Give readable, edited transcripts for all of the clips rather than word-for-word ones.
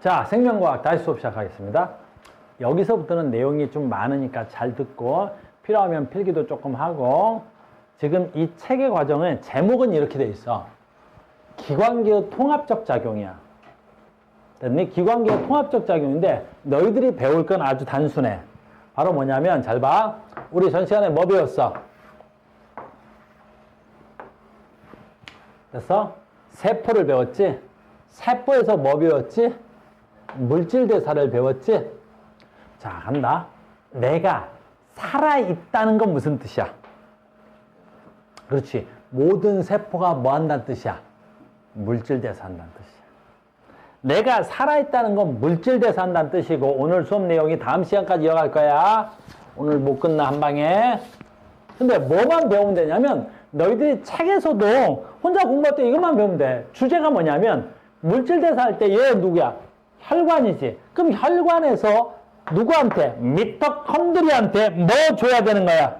자, 생명과학 다시 수업 시작하겠습니다. 여기서부터는 내용이 좀 많으니까 잘 듣고 필요하면 필기도 조금 하고, 지금 이 책의 과정은 제목은 이렇게 돼 있어. 기관기의 통합적 작용이야. 됐니? 기관기의 통합적 작용인데 너희들이 배울 건 아주 단순해. 바로 뭐냐면 잘 봐. 우리 전 시간에 뭐 배웠어? 됐어? 세포를 배웠지? 세포에서 뭐 배웠지? 물질 대사를 배웠지? 자, 간다. 내가 살아있다는 건 무슨 뜻이야? 그렇지. 모든 세포가 뭐 한다는 뜻이야? 물질 대사한다는 뜻이야. 내가 살아있다는 건 물질 대사한다는 뜻이고, 오늘 수업 내용이 다음 시간까지 이어갈 거야. 오늘 못 끝나, 한 방에. 근데 뭐만 배우면 되냐면, 너희들이 책에서도 혼자 공부할 때 이것만 배우면 돼. 주제가 뭐냐면, 물질 대사할 때 얘 누구야? 혈관이지. 그럼 혈관에서 누구한테? 미토콘드리아한테 뭐 줘야 되는 거야?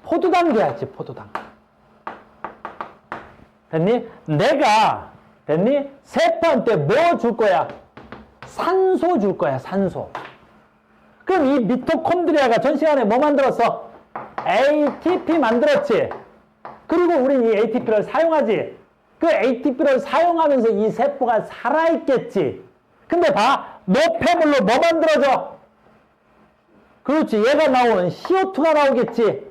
포도당 줘야지, 포도당. 됐니? 내가, 됐니? 세포한테 뭐 줄 거야? 산소 줄 거야, 산소. 그럼 이 미토콘드리아가 전 시간에 뭐 만들었어? ATP 만들었지. 그리고 우린 이 ATP를 사용하지. 그 ATP를 사용하면서 이 세포가 살아있겠지. 근데 봐, 노폐물로 뭐 만들어져? 그렇지, 얘가 나오는 CO2가 나오겠지.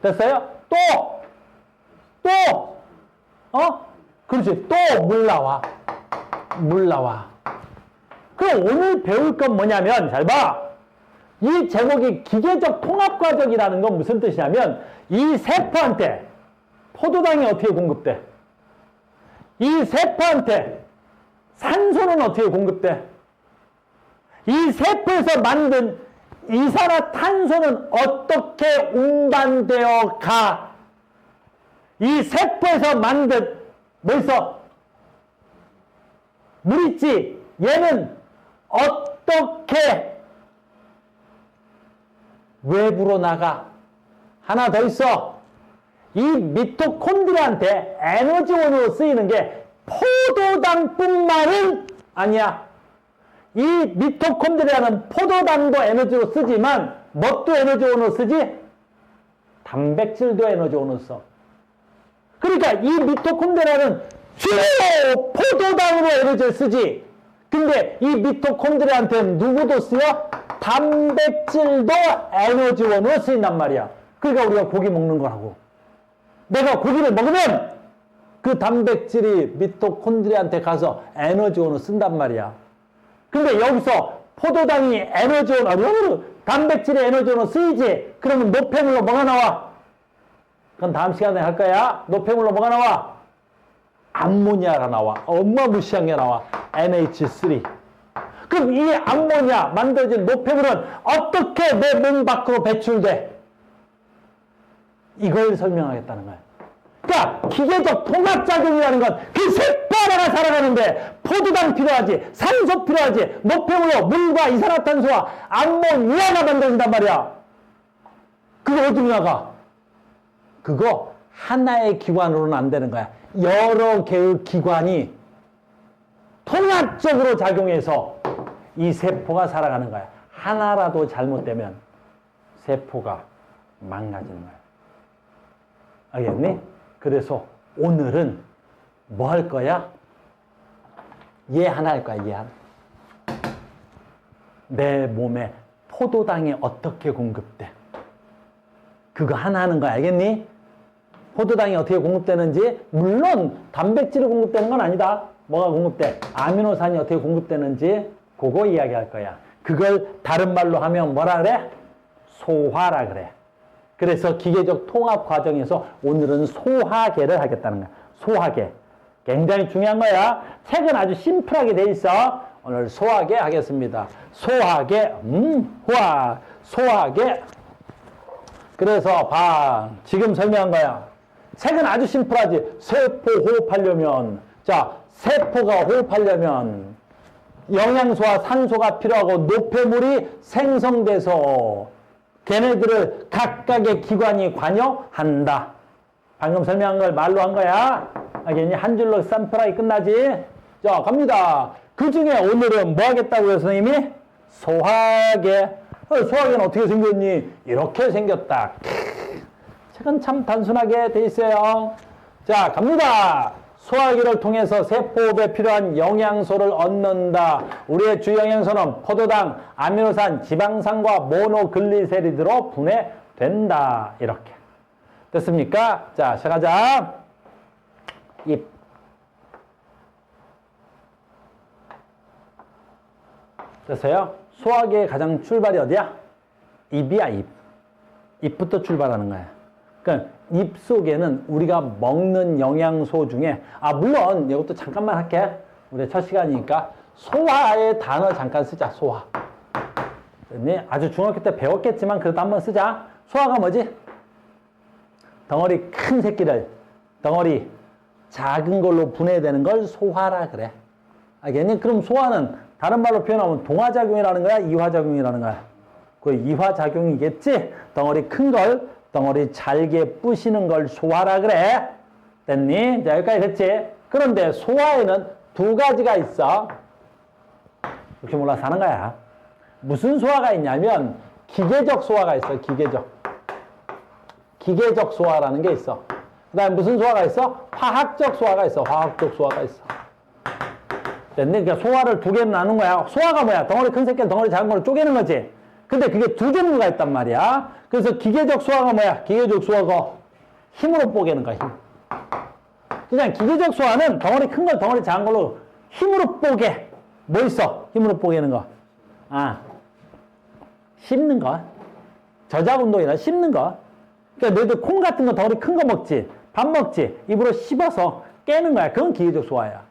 됐어요? 그렇지, 또 물 나와. 물 나와. 그럼 오늘 배울 건 뭐냐면, 잘 봐. 이 제목이 기계적 통합과정이라는 건 무슨 뜻이냐면, 이 세포한테 포도당이 어떻게 공급돼? 이 세포한테 산소는 어떻게 공급돼? 이 세포에서 만든 이산화탄소는 어떻게 운반되어 가? 이 세포에서 만든 뭐 있어? 물 있지? 얘는 어떻게 외부로 나가? 하나 더 있어. 이 미토콘드리아한테 에너지원으로 쓰이는 게 포도당뿐만은 아니야. 이 미토콘드리아는 포도당도 에너지로 쓰지만 뭣도 에너지원으로 쓰지? 단백질도 에너지원으로 써. 그러니까 이 미토콘드리아는 주로 포도당으로 에너지를 쓰지. 근데 이 미토콘드리아한테는 누구도 쓰여? 단백질도 에너지원으로 쓰인단 말이야. 그러니까 우리가 고기 먹는 거라고. 내가 고기를 먹으면 그 단백질이 미토콘드리아한테 가서 에너지원으로 쓴단 말이야. 근데 여기서 포도당이 에너지원, 단백질이 에너지원으로 쓰이지. 그러면 노폐물로 뭐가 나와? 그건 다음 시간에 할 거야. 노폐물로 뭐가 나와? 암모니아가 나와. 어마무시한 게 나와. NH3. 그럼 이 암모니아 만들어진 노폐물은 어떻게 내 몸 밖으로 배출돼? 이걸 설명하겠다는 거야. 그러니까 기계적 통합작용이라는 건 그 세포 하나가 살아가는데 포도당 필요하지, 산소 필요하지, 노폐물로 물과 이산화탄소와 암모니아가 만들어진단 말이야. 그거 어디로 나가? 그거 하나의 기관으로는 안 되는 거야. 여러 개의 기관이 통합적으로 작용해서 이 세포가 살아가는 거야. 하나라도 잘못되면 세포가 망가지는 거야. 알겠니? 그래서 오늘은 뭐 할 거야? 얘 하나 할 거야, 얘 하나. 내 몸에 포도당이 어떻게 공급돼? 그거 하나 하는 거야, 알겠니? 포도당이 어떻게 공급되는지, 물론 단백질이 공급되는 건 아니다. 뭐가 공급돼? 아미노산이 어떻게 공급되는지 그거 이야기할 거야. 그걸 다른 말로 하면 뭐라 그래? 소화라 그래. 그래서 기계적 통합 과정에서 오늘은 소화계를 하겠다는 거야. 소화계. 굉장히 중요한 거야. 책은 아주 심플하게 돼 있어. 오늘 소화계 하겠습니다. 소화계, 소화계. 그래서 봐. 지금 설명한 거야. 책은 아주 심플하지. 세포 호흡하려면, 자, 세포가 호흡하려면 영양소와 산소가 필요하고 노폐물이 생성돼서 걔네들을 각각의 기관이 관여한다. 방금 설명한 걸 말로 한 거야. 알겠니? 한 줄로 쌈프라이 끝나지? 자, 갑니다. 그 중에 오늘은 뭐 하겠다고요, 선생님이? 소화계. 소화계는 어떻게 생겼니? 이렇게 생겼다. 책은 참 단순하게 돼 있어요. 자, 갑니다. 소화기를 통해서 세포호흡에 필요한 영양소를 얻는다. 우리의 주 영양소는 포도당, 아미노산, 지방산과 모노글리세리드로 분해된다. 이렇게. 됐습니까? 자, 시작하자. 입. 됐어요? 소화기의 가장 출발이 어디야? 입이야, 입. 입부터 출발하는 거야. 그러니까 입 속에는 우리가 먹는 영양소 중에, 물론 이것도 잠깐만 할게. 우리 첫 시간이니까 소화의 단어 잠깐 쓰자. 소화. 아주 중학교 때 배웠겠지만 그래도 한번 쓰자. 소화가 뭐지? 덩어리 큰 새끼를 덩어리 작은 걸로 분해되는 걸 소화라 그래. 알겠니? 그럼 소화는 다른 말로 표현하면 동화작용이라는 거야? 이화작용이라는 거야? 그 이화작용이겠지? 덩어리 큰 걸, 덩어리 잘게 부시는 걸 소화라 그래. 됐니? 자, 여기까지 됐지? 그런데 소화에는 두 가지가 있어. 혹시 몰라서 하는 거야. 무슨 소화가 있냐면 기계적 소화가 있어. 기계적 소화라는 게 있어. 그 다음에 무슨 소화가 있어? 화학적 소화가 있어. 화학적 소화가 있어. 됐니? 그러니까 소화를 두 개로 나눈 거야. 소화가 뭐야? 덩어리 큰 새끼를 덩어리 작은 걸로 쪼개는 거지. 근데 그게 두 종류가 있단 말이야. 그래서 기계적 소화가 뭐야? 기계적 소화가 힘으로 뽀개는 거야. 힘. 그냥 기계적 소화는 덩어리 큰 걸 덩어리 작은 걸로 힘으로 뽀개. 뭐 있어? 힘으로 뽀개는 거. 씹는 거. 저작 운동이라 씹는 거. 그러니까 너희들 콩 같은 거 덩어리 큰 거 먹지. 밥 먹지. 입으로 씹어서 깨는 거야. 그건 기계적 소화야.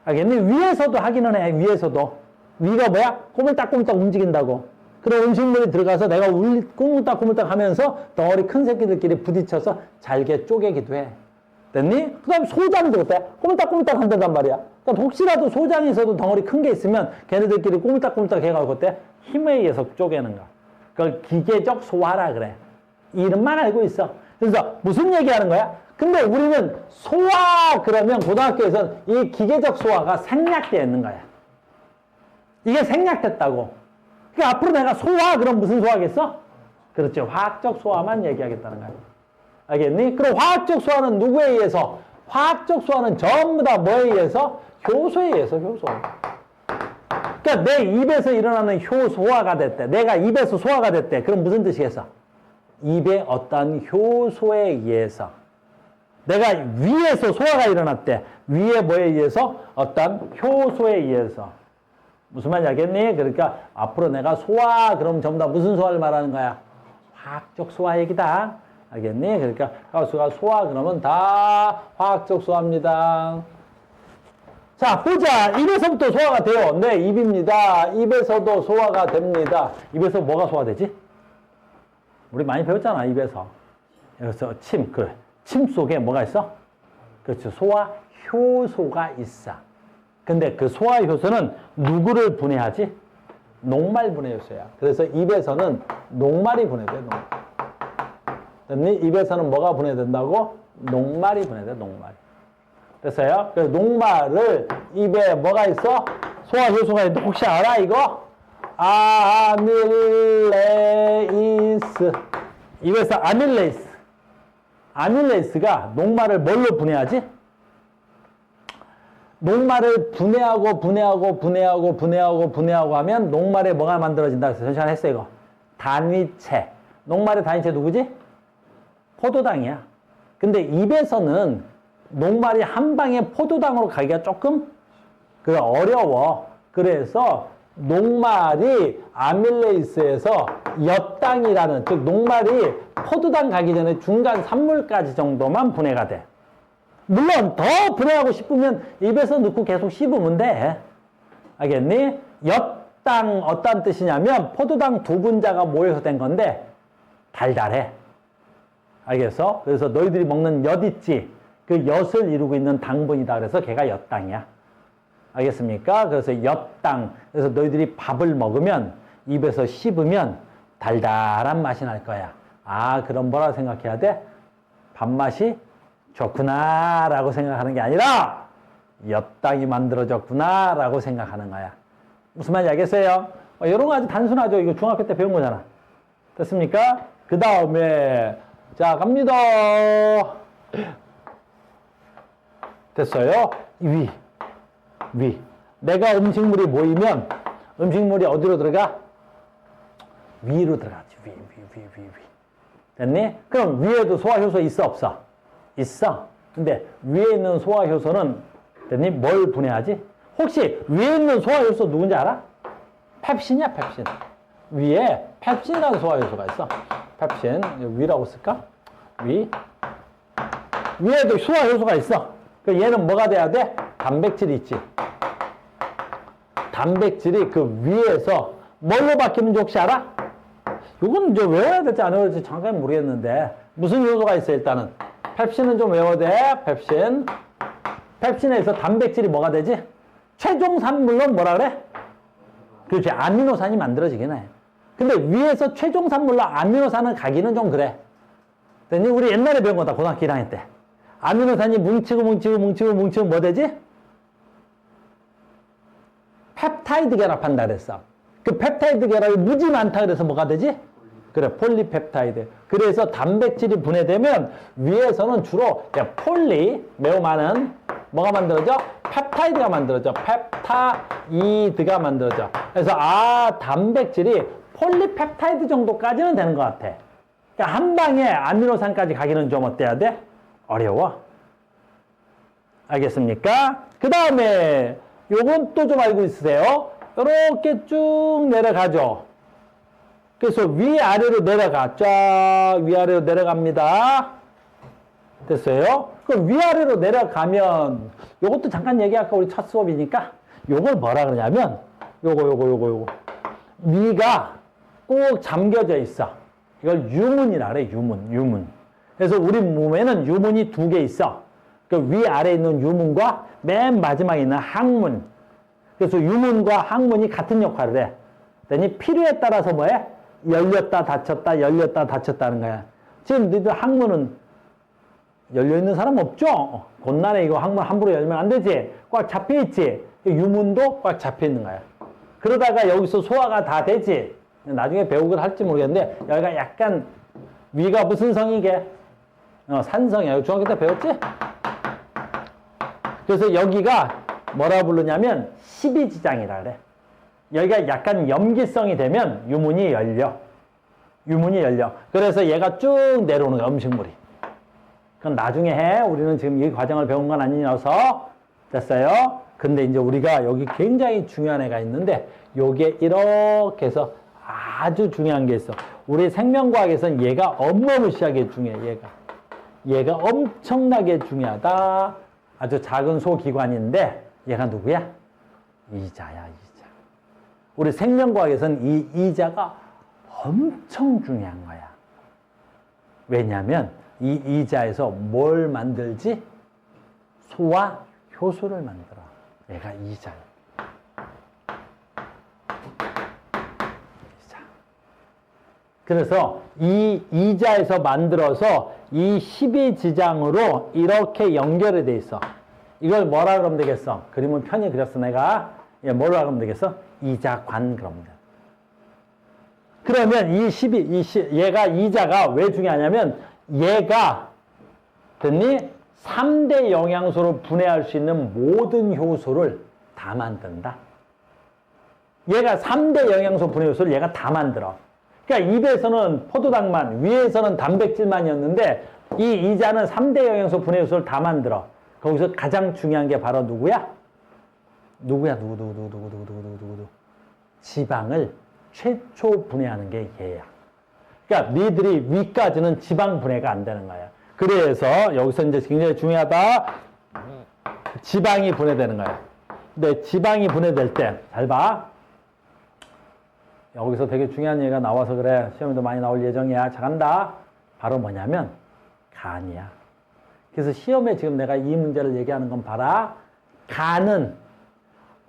알겠니? 위에서도 하기는 해. 위에서도. 위가 뭐야? 꼬물딱꼬물딱 움직인다고. 그런 음식물이 들어가서 내가 꼬물딱꼬물딱 하면서 덩어리 큰 새끼들끼리 부딪혀서 잘게 쪼개기도 해. 됐니? 그 다음에 소장도 어때? 꼬물딱꼬물딱 한단 말이야. 그러니까 혹시라도 소장에서도 덩어리 큰 게 있으면 걔네들끼리 꼬물딱꼬물딱 해가지고 어때? 힘에 의해서 쪼개는 거야. 그걸 기계적 소화라 그래. 이름만 알고 있어. 그래서 무슨 얘기하는 거야? 근데 우리는 소화 그러면 고등학교에서는 이 기계적 소화가 생략되어 있는 거야. 이게 생략됐다고. 그러니까 앞으로 내가 소화 그럼 무슨 소화겠어? 그렇지. 화학적 소화만 얘기하겠다는 거야. 알겠니? 그럼 화학적 소화는 누구에 의해서? 화학적 소화는 전부 다 뭐에 의해서? 효소에 의해서, 효소. 그러니까 내 입에서 일어나는 효소화가 됐대. 내가 입에서 소화가 됐대. 그럼 무슨 뜻이겠어? 입에 어떤 효소에 의해서. 내가 위에서 소화가 일어났대. 위에 뭐에 의해서? 어떤 효소에 의해서. 무슨 말인지 알겠니? 그러니까 앞으로 내가 소화, 그럼 전부 다 무슨 소화를 말하는 거야? 화학적 소화 얘기다. 알겠니? 그러니까 가수가 소화 그러면 다 화학적 소화입니다. 자, 보자. 입에서부터 소화가 돼요. 네, 입입니다. 입에서도 소화가 됩니다. 입에서 뭐가 소화되지? 우리 많이 배웠잖아, 입에서. 여기서 침, 그래. 침 속에 뭐가 있어? 그렇죠. 소화 효소가 있어. 근데 그 소화 효소는 누구를 분해하지? 녹말 분해 효소야. 그래서 입에서는 녹말이 분해돼, 녹말. 됐니? 입에서는 뭐가 분해된다고? 녹말이 분해돼, 녹말. 됐어요? 그래서 녹말을 입에 뭐가 있어? 소화 효소가 있는데 혹시 알아, 이거? 아밀레이스. 입에서 아밀레이스. 아밀레이스가 녹말을 뭘로 분해하지? 녹말을 분해하고 하면 녹말에 뭐가 만들어진다 그래서 전 시간에 했어 이거. 단위체. 녹말의 단위체 누구지? 포도당이야. 근데 입에서는 녹말이 한 방에 포도당으로 가기가 조금 어려워. 그래서 녹말이 아밀레이스에서 엿당이라는, 즉 녹말이 포도당 가기 전에 중간 산물까지 정도만 분해가 돼. 물론 더 분해하고 싶으면 입에서 넣고 계속 씹으면 돼. 알겠니? 엿당 어떤 뜻이냐면 포도당 두 분자가 모여서 된 건데 달달해. 알겠어? 그래서 너희들이 먹는 엿 있지? 그 엿을 이루고 있는 당분이다. 그래서 걔가 엿당이야. 알겠습니까? 그래서 엿당. 그래서 너희들이 밥을 먹으면 입에서 씹으면 달달한 맛이 날 거야. 그럼 뭐라고 생각해야 돼? 밥맛이 좋구나 라고 생각하는 게 아니라 엿당이 만들어졌구나라고 생각하는 거야. 무슨 말인지 알겠어요? 이런 거 아주 단순하죠. 이거 중학교 때 배운 거잖아. 됐습니까? 그 다음에 자 갑니다. 됐어요? 위. 내가 음식물이 모이면 음식물이 어디로 들어가? 위로 들어가지. 위. 됐니? 그럼 위에도 소화효소 있어 없어? 있어. 근데 위에 있는 소화효소는 됐니? 뭘 분해하지? 혹시 위에 있는 소화효소 누군지 알아? 펩신이야, 펩신. 위에 펩신이라는 소화효소가 있어. 펩신. 위라고 쓸까? 위에도 소화효소가 있어. 그 얘는 뭐가 돼야 돼? 단백질이 있지. 단백질이 그 위에서 뭘로 바뀌는지 혹시 알아? 이건 이제 외워야 될지 안 외워야 될지 잠깐 모르겠는데 무슨 요소가 있어 일단은 펩신은 좀 외워야 돼. 펩신에서 단백질이 뭐가 되지? 최종 산물로 뭐라 그래? 그렇지. 아미노산이 만들어지긴 해. 근데 위에서 최종 산물로 아미노산을 가기는 좀 그래. 우리 옛날에 배운 거다. 고등학교 1학년 때. 아미노산이 뭉치고 뭐 되지? 펩타이드 결합한다 그랬어. 그 펩타이드 결합이 무지 많다 그래서 뭐가 되지? 그래, 폴리펩타이드. 그래서 단백질이 분해되면 위에서는 주로 매우 많은 뭐가 만들어져? 펩타이드가 만들어져. 펩타이드가 만들어져. 그래서 단백질이 폴리펩타이드 정도까지는 되는 것 같아. 그러니까 한 방에 아미노산까지 가기는 좀 어때야 돼? 어려워. 알겠습니까? 그 다음에 요건 또 좀 알고 있으세요? 이렇게 쭉 내려가죠. 그래서 위아래로 내려가. 쫙 위아래로 내려갑니다. 됐어요? 그럼 위아래로 내려가면 요것도 잠깐 얘기할까? 우리 첫 수업이니까. 요걸 뭐라 그러냐면 요거. 위가 꼭 잠겨져 있어. 이걸 유문이라 그래. 유문. 그래서 우리 몸에는 유문이 2개 있어. 그 위아래에 있는 유문과 맨 마지막에 있는 항문. 그래서 유문과 항문이 같은 역할을 해. 그러니 필요에 따라서 뭐해? 열렸다 닫혔다 하는 거야. 지금 너희들 항문은 열려있는 사람 없죠? 곤란해. 이거 항문 함부로 열면 안 되지. 꽉 잡혀있지. 유문도 꽉 잡혀있는 거야. 그러다가 여기서 소화가 다 되지. 나중에 배우긴 할지 모르겠는데 여기가 약간 위가 무슨 성이게? 산성이야. 중학교 때 배웠지? 그래서 여기가 뭐라 부르냐면 12지장이라 그래. 여기가 약간 염기성이 되면 유문이 열려. 그래서 얘가 쭉 내려오는 거야, 음식물이. 그건 나중에 해. 우리는 지금 이 과정을 배운 건 아니어서. 됐어요? 근데 이제 우리가 여기 굉장히 중요한 애가 있는데 요게 이렇게 해서 아주 중요한 게 있어. 우리 생명과학에서는 얘가 어마무시하게 중요해. 얘가 엄청나게 중요하다. 아주 작은 소기관인데 얘가 누구야? 이자야. 우리 생명과학에서는 이 이자가 엄청 중요한 거야. 왜냐하면 이 이자에서 뭘 만들지? 소화 효소를 만들어. 얘가 이자야. 그래서 이 이자에서 만들어서 이 12지장으로 이렇게 연결이 돼 있어. 이걸 뭐라 그러면 되겠어? 그림은 편히 그렸어, 내가. 뭐라 그러면 되겠어? 이자관 그러면 돼. 그러면 얘가 이자가 왜 중요하냐면 얘가 됐니? 3대 영양소로 분해할 수 있는 모든 효소를 다 만든다. 얘가 3대 영양소 분해 효소를 얘가 다 만들어. 그러니까 입에서는 포도당만, 위에서는 단백질만이었는데 이 이자는 3대 영양소 분해 효소를 다 만들어. 거기서 가장 중요한 게 바로 누구야? 누구? 지방을 최초 분해하는 게 얘야. 그러니까 니들이 위까지는 지방 분해가 안 되는 거야. 그래서 여기서 이제 굉장히 중요하다. 지방이 분해되는 거야. 근데 지방이 분해될 때, 잘 봐. 여기서 되게 중요한 얘기가 나와서 그래. 시험에도 많이 나올 예정이야. 잘한다. 바로 뭐냐면 간이야. 그래서 시험에 지금 내가 이 문제를 얘기하는 건 봐라. 간은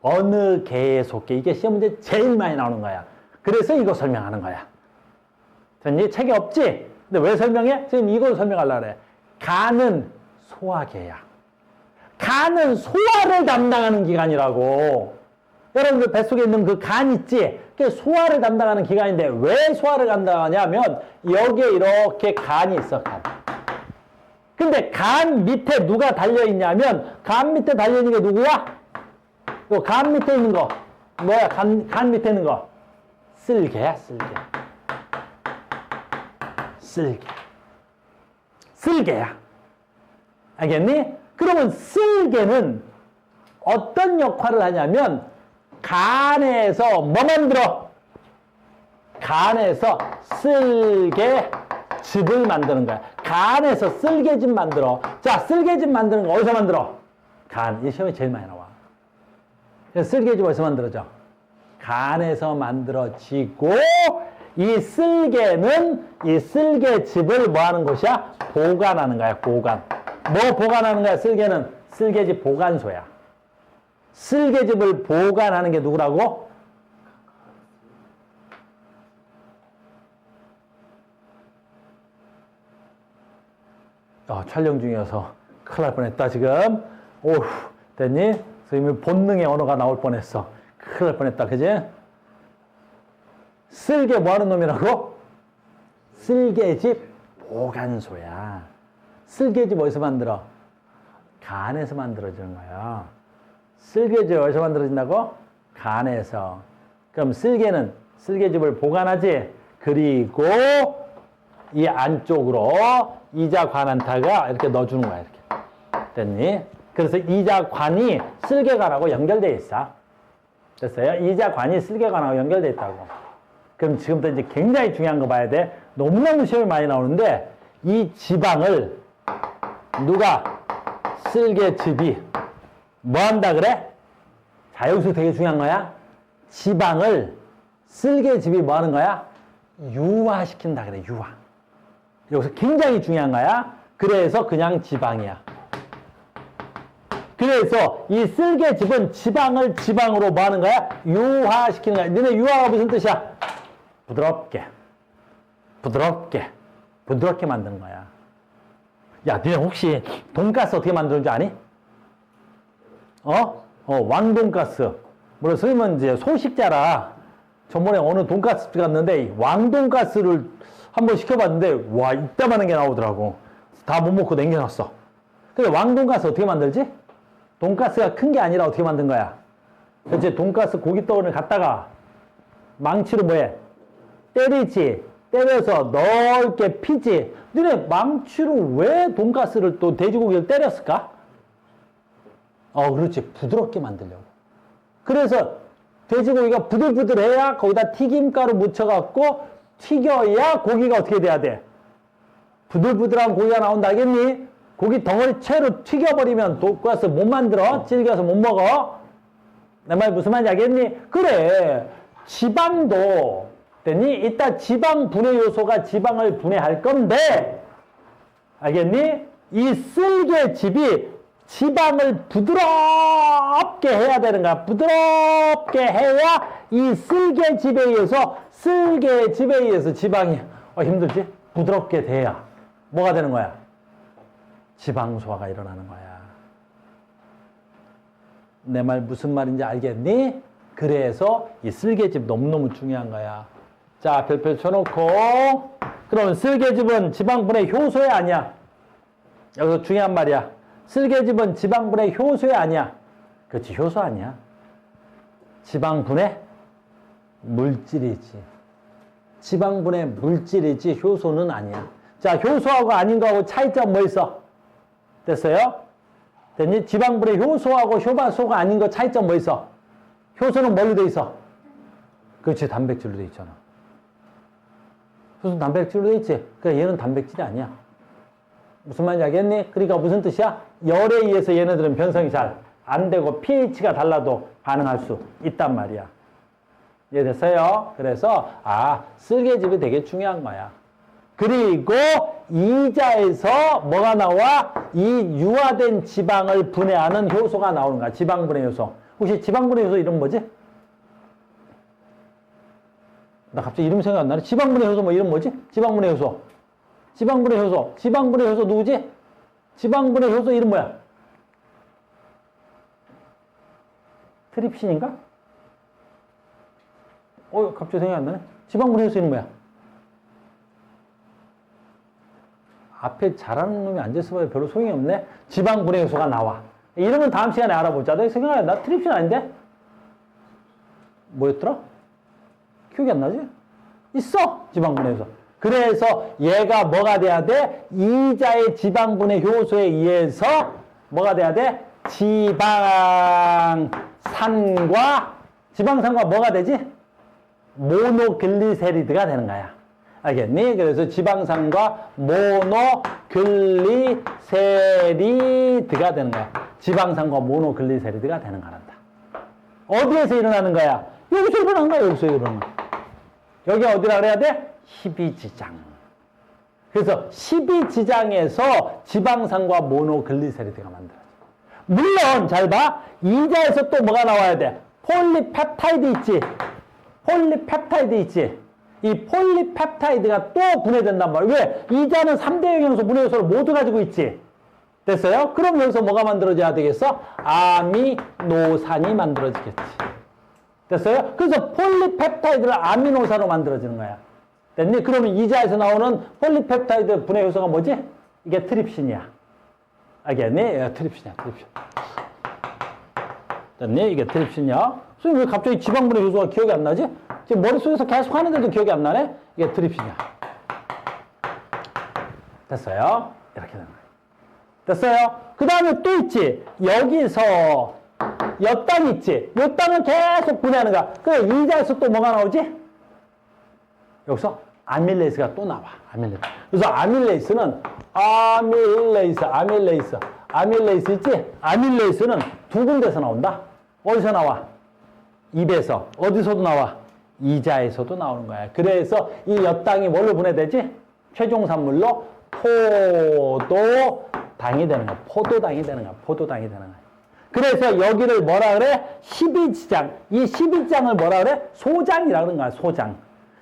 어느 개에 속해? 이게 시험 문제 제일 많이 나오는 거야. 그래서 이거 설명하는 거야. 됐니? 책에 없지? 근데 왜 설명해? 지금 이걸 설명하려고 그래. 간은 소화계야. 간은 소화를 담당하는 기관이라고. 여러분들 뱃속에 있는 그 간 있지? 그게 소화를 담당하는 기관인데 왜 소화를 담당하냐면 여기에 이렇게 간이 있어, 간. 근데 간 밑에 누가 달려있냐면 간 밑에 달려있는 게 누구야? 요 간 밑에 있는 거. 뭐야? 간 밑에 있는 거. 쓸개야, 쓸개. 쓸개. 쓸개야. 알겠니? 그러면 쓸개는 어떤 역할을 하냐면 간에서 뭐 만들어? 간에서 쓸개즙을 만드는 거야. 간에서 쓸개즙 만들어. 자, 쓸개즙 만드는 거 어디서 만들어? 간. 이 시험에 제일 많이 나와. 쓸개즙 어디서 만들어져? 간에서 만들어지고 이 쓸개는 이 쓸개즙을 뭐 하는 곳이야? 보관하는 거야, 보관. 뭐 보관하는 거야, 쓸개는? 쓸개즙 보관소야. 쓸개즙을 보관하는 게 누구라고? 촬영 중이어서 큰일 날 뻔했다, 지금. 오우, 됐니? 선생님이 본능의 언어가 나올 뻔했어. 큰일 날 뻔했다, 그지? 쓸개 뭐 하는 놈이라고? 쓸개즙 보관소야. 쓸개즙 어디서 만들어? 간에서 만들어지는 거야. 쓸개즙 어디서 만들어진다고? 간에서. 그럼 쓸개는 쓸개즙을 보관하지? 그리고 이 안쪽으로 이자관한타가 이렇게 넣어주는 거야, 이렇게. 됐니? 그래서 이자관이 쓸개관하고 연결되어 있어. 됐어요? 이자관이 쓸개관하고 연결되어 있다고. 그럼 지금부터 이제 굉장히 중요한 거 봐야 돼. 너무너무 시험이 많이 나오는데 이 지방을 누가 쓸개즙이 뭐 한다 그래? 자, 여기서 되게 중요한 거야. 지방을 쓸개즙이 뭐 하는 거야? 유화시킨다 그래, 유화. 여기서 굉장히 중요한 거야. 그래서 그냥 지방이야. 그래서 이 쓸개즙은 지방을 지방으로 뭐 하는 거야? 유화시키는 거야. 너네 유화가 무슨 뜻이야? 부드럽게, 부드럽게, 부드럽게 만드는 거야. 야, 너네 혹시 돈가스 어떻게 만드는 줄 아니? 왕돈가스. 물론 선생님은 이제 소식자라 전번에 어느 돈가스 집 갔는데 왕돈가스를 한번 시켜봤는데 와, 이따만한 게 나오더라고. 다 못 먹고 남겨놨어. 근데 왕돈가스 어떻게 만들지? 돈가스가 큰 게 아니라 어떻게 만든 거야? 그치? 돈가스 고깃덩어리를 갖다가 망치로 뭐해? 때리지. 때려서 넓게 피지. 너네 망치로 왜 돈가스를 또 돼지고기를 때렸을까? 그렇지. 부드럽게 만들려고. 그래서 돼지고기가 부들부들해야 거기다 튀김가루 묻혀갖고 튀겨야 고기가 어떻게 돼야 돼? 부들부들한 고기가 나온다 하겠니? 고기 덩어리 채로 튀겨버리면 돈가스 못 만들어. 질겨서 못 먹어. 내 말 무슨 말인지 알겠니? 그래. 지방도 됐니? 이따 지방 분해 요소가 지방을 분해할 건데 알겠니? 이 쓸개즙이 지방을 부드럽게 해야 되는 거야. 부드럽게 해야 이 쓸개즙에 의해서 지방이 힘들지? 부드럽게 돼야 뭐가 되는 거야? 지방 소화가 일어나는 거야. 내 말 무슨 말인지 알겠니? 그래서 이 쓸개즙 너무너무 중요한 거야. 자, 별표 쳐놓고 그러면 쓸개즙은 지방분해 효소야 아니야? 여기서 중요한 말이야. 쓸개즙은 지방분해 효소야 아니야? 그렇지, 효소 아니야. 지방분해 물질이지. 지방분해 물질이지 효소는 아니야. 자, 효소하고 아닌 거하고 차이점 뭐 있어? 됐어요? 됐니? 지방분해 효소하고 효소가 아닌 거 차이점 뭐 있어? 효소는 뭘로 돼 있어? 그렇지, 단백질로 돼 있잖아. 효소는 단백질로 돼 있지. 그러니까 얘는 단백질이 아니야. 무슨 말인지 알겠니? 그러니까 무슨 뜻이야? 열에 의해서 얘네들은 변성이 잘 안 되고 pH가 달라도 반응할 수 있단 말이야. 이해됐어요? 그래서 쓸개즙이 되게 중요한 거야. 그리고 이자에서 뭐가 나와? 이 유화된 지방을 분해하는 효소가 나오는 거야. 지방분해 효소. 혹시 지방분해 효소 이름 뭐지? 나 갑자기 이름 생각 안 나네. 지방분해 효소 뭐 이름 뭐지? 지방분해 효소. 지방분해 효소. 지방분해 효소 누구지? 지방분해 효소 이름 뭐야? 트립신인가? 갑자기 생각이 안 나네. 지방분해 효소는 뭐야? 앞에 잘하는 놈이 앉아있어봐야 별로 소용이 없네. 지방분해 효소가 나와. 이런 건 다음 시간에 알아보자. 내 생각에 나 트립신 아닌데? 뭐였더라? 기억이 안 나지? 있어! 지방분해 효소. 그래서 얘가 뭐가 돼야 돼? 이자의 지방분해 효소에 의해서 뭐가 돼야 돼? 지방산과 뭐가 되지? 모노글리세리드가 되는 거야. 알겠니? 그래서 지방산과 모노글리세리드가 되는 거야. 지방산과 모노글리세리드가 되는 거란다. 어디에서 일어나는 거야? 여기서 일어나는 거야. 여기서 일어나는 거야. 여기 어디라 그래야 돼? 12지장. 그래서 12지장에서 지방산과 모노글리세리드가 만들어져. 물론 잘 봐. 이자에서 또 뭐가 나와야 돼? 폴리펩타이드 있지. 폴리펩타이드 있지. 이 폴리펩타이드가 또 분해된단 말이야. 왜? 이자는 3대 영양소 분해효소를 모두 가지고 있지. 됐어요? 그럼 여기서 뭐가 만들어져야 되겠어? 아미노산이 만들어지겠지. 됐어요? 그래서 폴리펩타이드를 아미노산으로 만들어지는 거야. 됐니? 그러면 이자에서 나오는 폴리펩타이드 분해효소가 뭐지? 이게 트립신이야. 알겠니? 트립신이야, 트립신. 됐니? 이게 트립신이야. 선생님 왜 갑자기 지방분해 효소가 기억이 안 나지? 지금 머릿속에서 계속 하는데도 기억이 안 나네? 이게 트립신이야. 됐어요? 이렇게 되는 거예요. 됐어요? 그 다음에 또 있지. 여기서 엿당 있지. 엿당은 계속 분해하는 거야. 그래, 이자에서 또 뭐가 나오지? 여기서 아밀레이스가 또 나와. 아밀레이스. 그래서 아밀레이스는 아밀레이스 있지? 아밀레이스는 두 군데서 나온다. 어디서 나와? 입에서. 어디서도 나와? 이자에서도 나오는 거야. 그래서 이 엿당이 뭘로 분해되지? 최종산물로 포도당이 되는 거야. 포도당이 되는 거야. 포도당이 되는 거야. 그래서 여기를 뭐라 그래? 12지장. 이 12지장을 뭐라 그래? 소장이라 그러는 거야. 소장.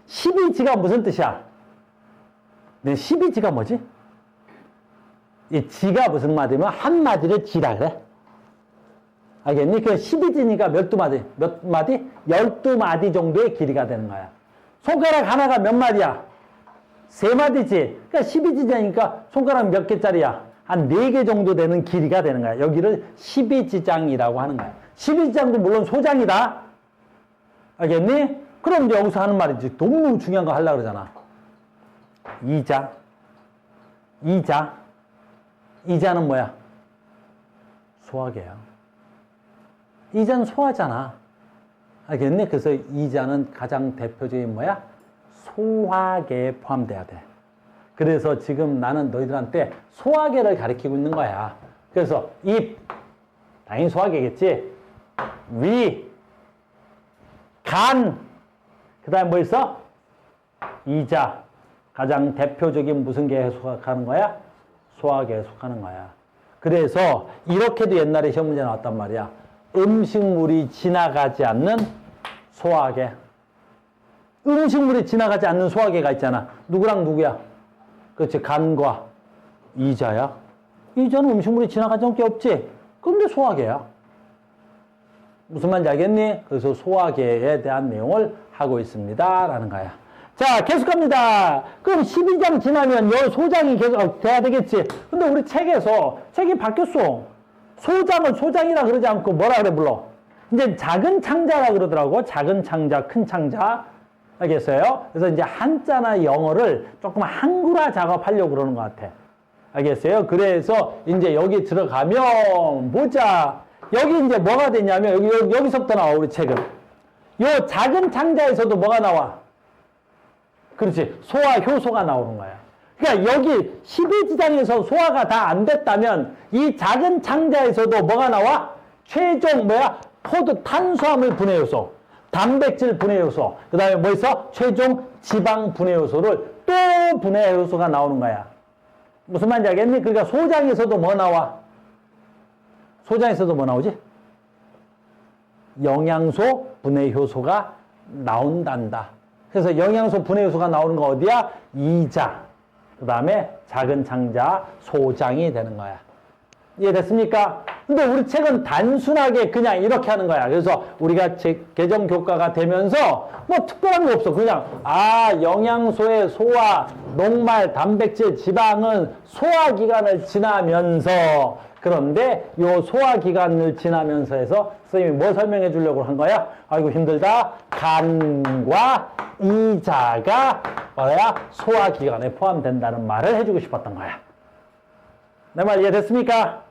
12지가 무슨 뜻이야? 12지가 뭐지? 이 지가 무슨 마디면 한마디를 지라 그래. 알겠니? 그 12지니까 몇 마디? 12마디 정도의 길이가 되는 거야. 손가락 하나가 몇 마디야? 3마디지. 그러니까 12지장이니까 손가락 몇 개짜리야? 한 4개 정도 되는 길이가 되는 거야. 여기를 12지장이라고 하는 거야. 12지장도 물론 소장이다. 알겠니? 그럼 이제 여기서 하는 말이지. 너무 중요한 거 하려고 그러잖아. 이자는 뭐야? 소화계야. 이자는 소화잖아. 알겠니? 그래서 이자는 가장 대표적인 뭐야? 소화계에 포함돼야 돼. 그래서 지금 나는 너희들한테 소화계를 가리키고 있는 거야. 그래서 입, 당연히 소화계겠지. 위, 간, 그 다음에 뭐 있어? 이자. 가장 대표적인 무슨 계에 속하는 거야? 소화계에 속하는 거야. 그래서 이렇게도 옛날에 시험 문제 나왔단 말이야. 음식물이 지나가지 않는 소화계. 음식물이 지나가지 않는 소화계가 있잖아. 누구랑 누구야? 그렇지. 간과 이자야. 이자는 음식물이 지나가지 않을 게 없지. 그런데 소화계야. 무슨 말인지 알겠니? 그래서 소화계에 대한 내용을 하고 있습니다. 라는 거야. 자, 계속 갑니다. 그럼 12장 지나면 요 소장이 계속 돼야 되겠지. 근데 우리 책이 바뀌었어. 소장을 소장이라 그러지 않고 뭐라 그래 불러? 이제 작은 창자라 그러더라고. 작은 창자, 큰 창자. 알겠어요? 그래서 이제 한자나 영어를 조금 한글화 작업하려고 그러는 것 같아. 알겠어요? 그래서 이제 여기 들어가면 보자. 여기 이제 뭐가 되냐면 여기서부터 나와 우리 책은. 요 작은 창자에서도 뭐가 나와? 그렇지. 소화 효소가 나오는 거야. 그러니까 여기 12지장에서 소화가 다 안 됐다면 이 작은 창자에서도 뭐가 나와? 최종 뭐야? 탄수화물 분해 요소, 단백질 분해 요소, 그 다음에 뭐 있어? 최종 지방 분해 요소를 또 분해 요소가 나오는 거야. 무슨 말인지 알겠니? 그러니까 소장에서도 뭐 나와? 소장에서도 뭐 나오지? 영양소 분해 효소가 나온단다. 그래서 영양소 분해 효소가 나오는 거 어디야? 이자. 그 다음에 작은 창자, 소장이 되는 거야. 이해됐습니까? 근데 우리 책은 단순하게 그냥 이렇게 하는 거야. 그래서 우리가 개정 교과가 되면서 뭐 특별한 거 없어. 그냥 영양소의 소화, 녹말, 단백질, 지방은 소화기관을 지나면서, 그런데 요 소화기관을 지나면서 해서 선생님이 뭐 설명해 주려고 한 거야? 아이고 힘들다. 간과 이자가 뭐야? 소화기관에 포함된다는 말을 해주고 싶었던 거야. 내 말 이해됐습니까?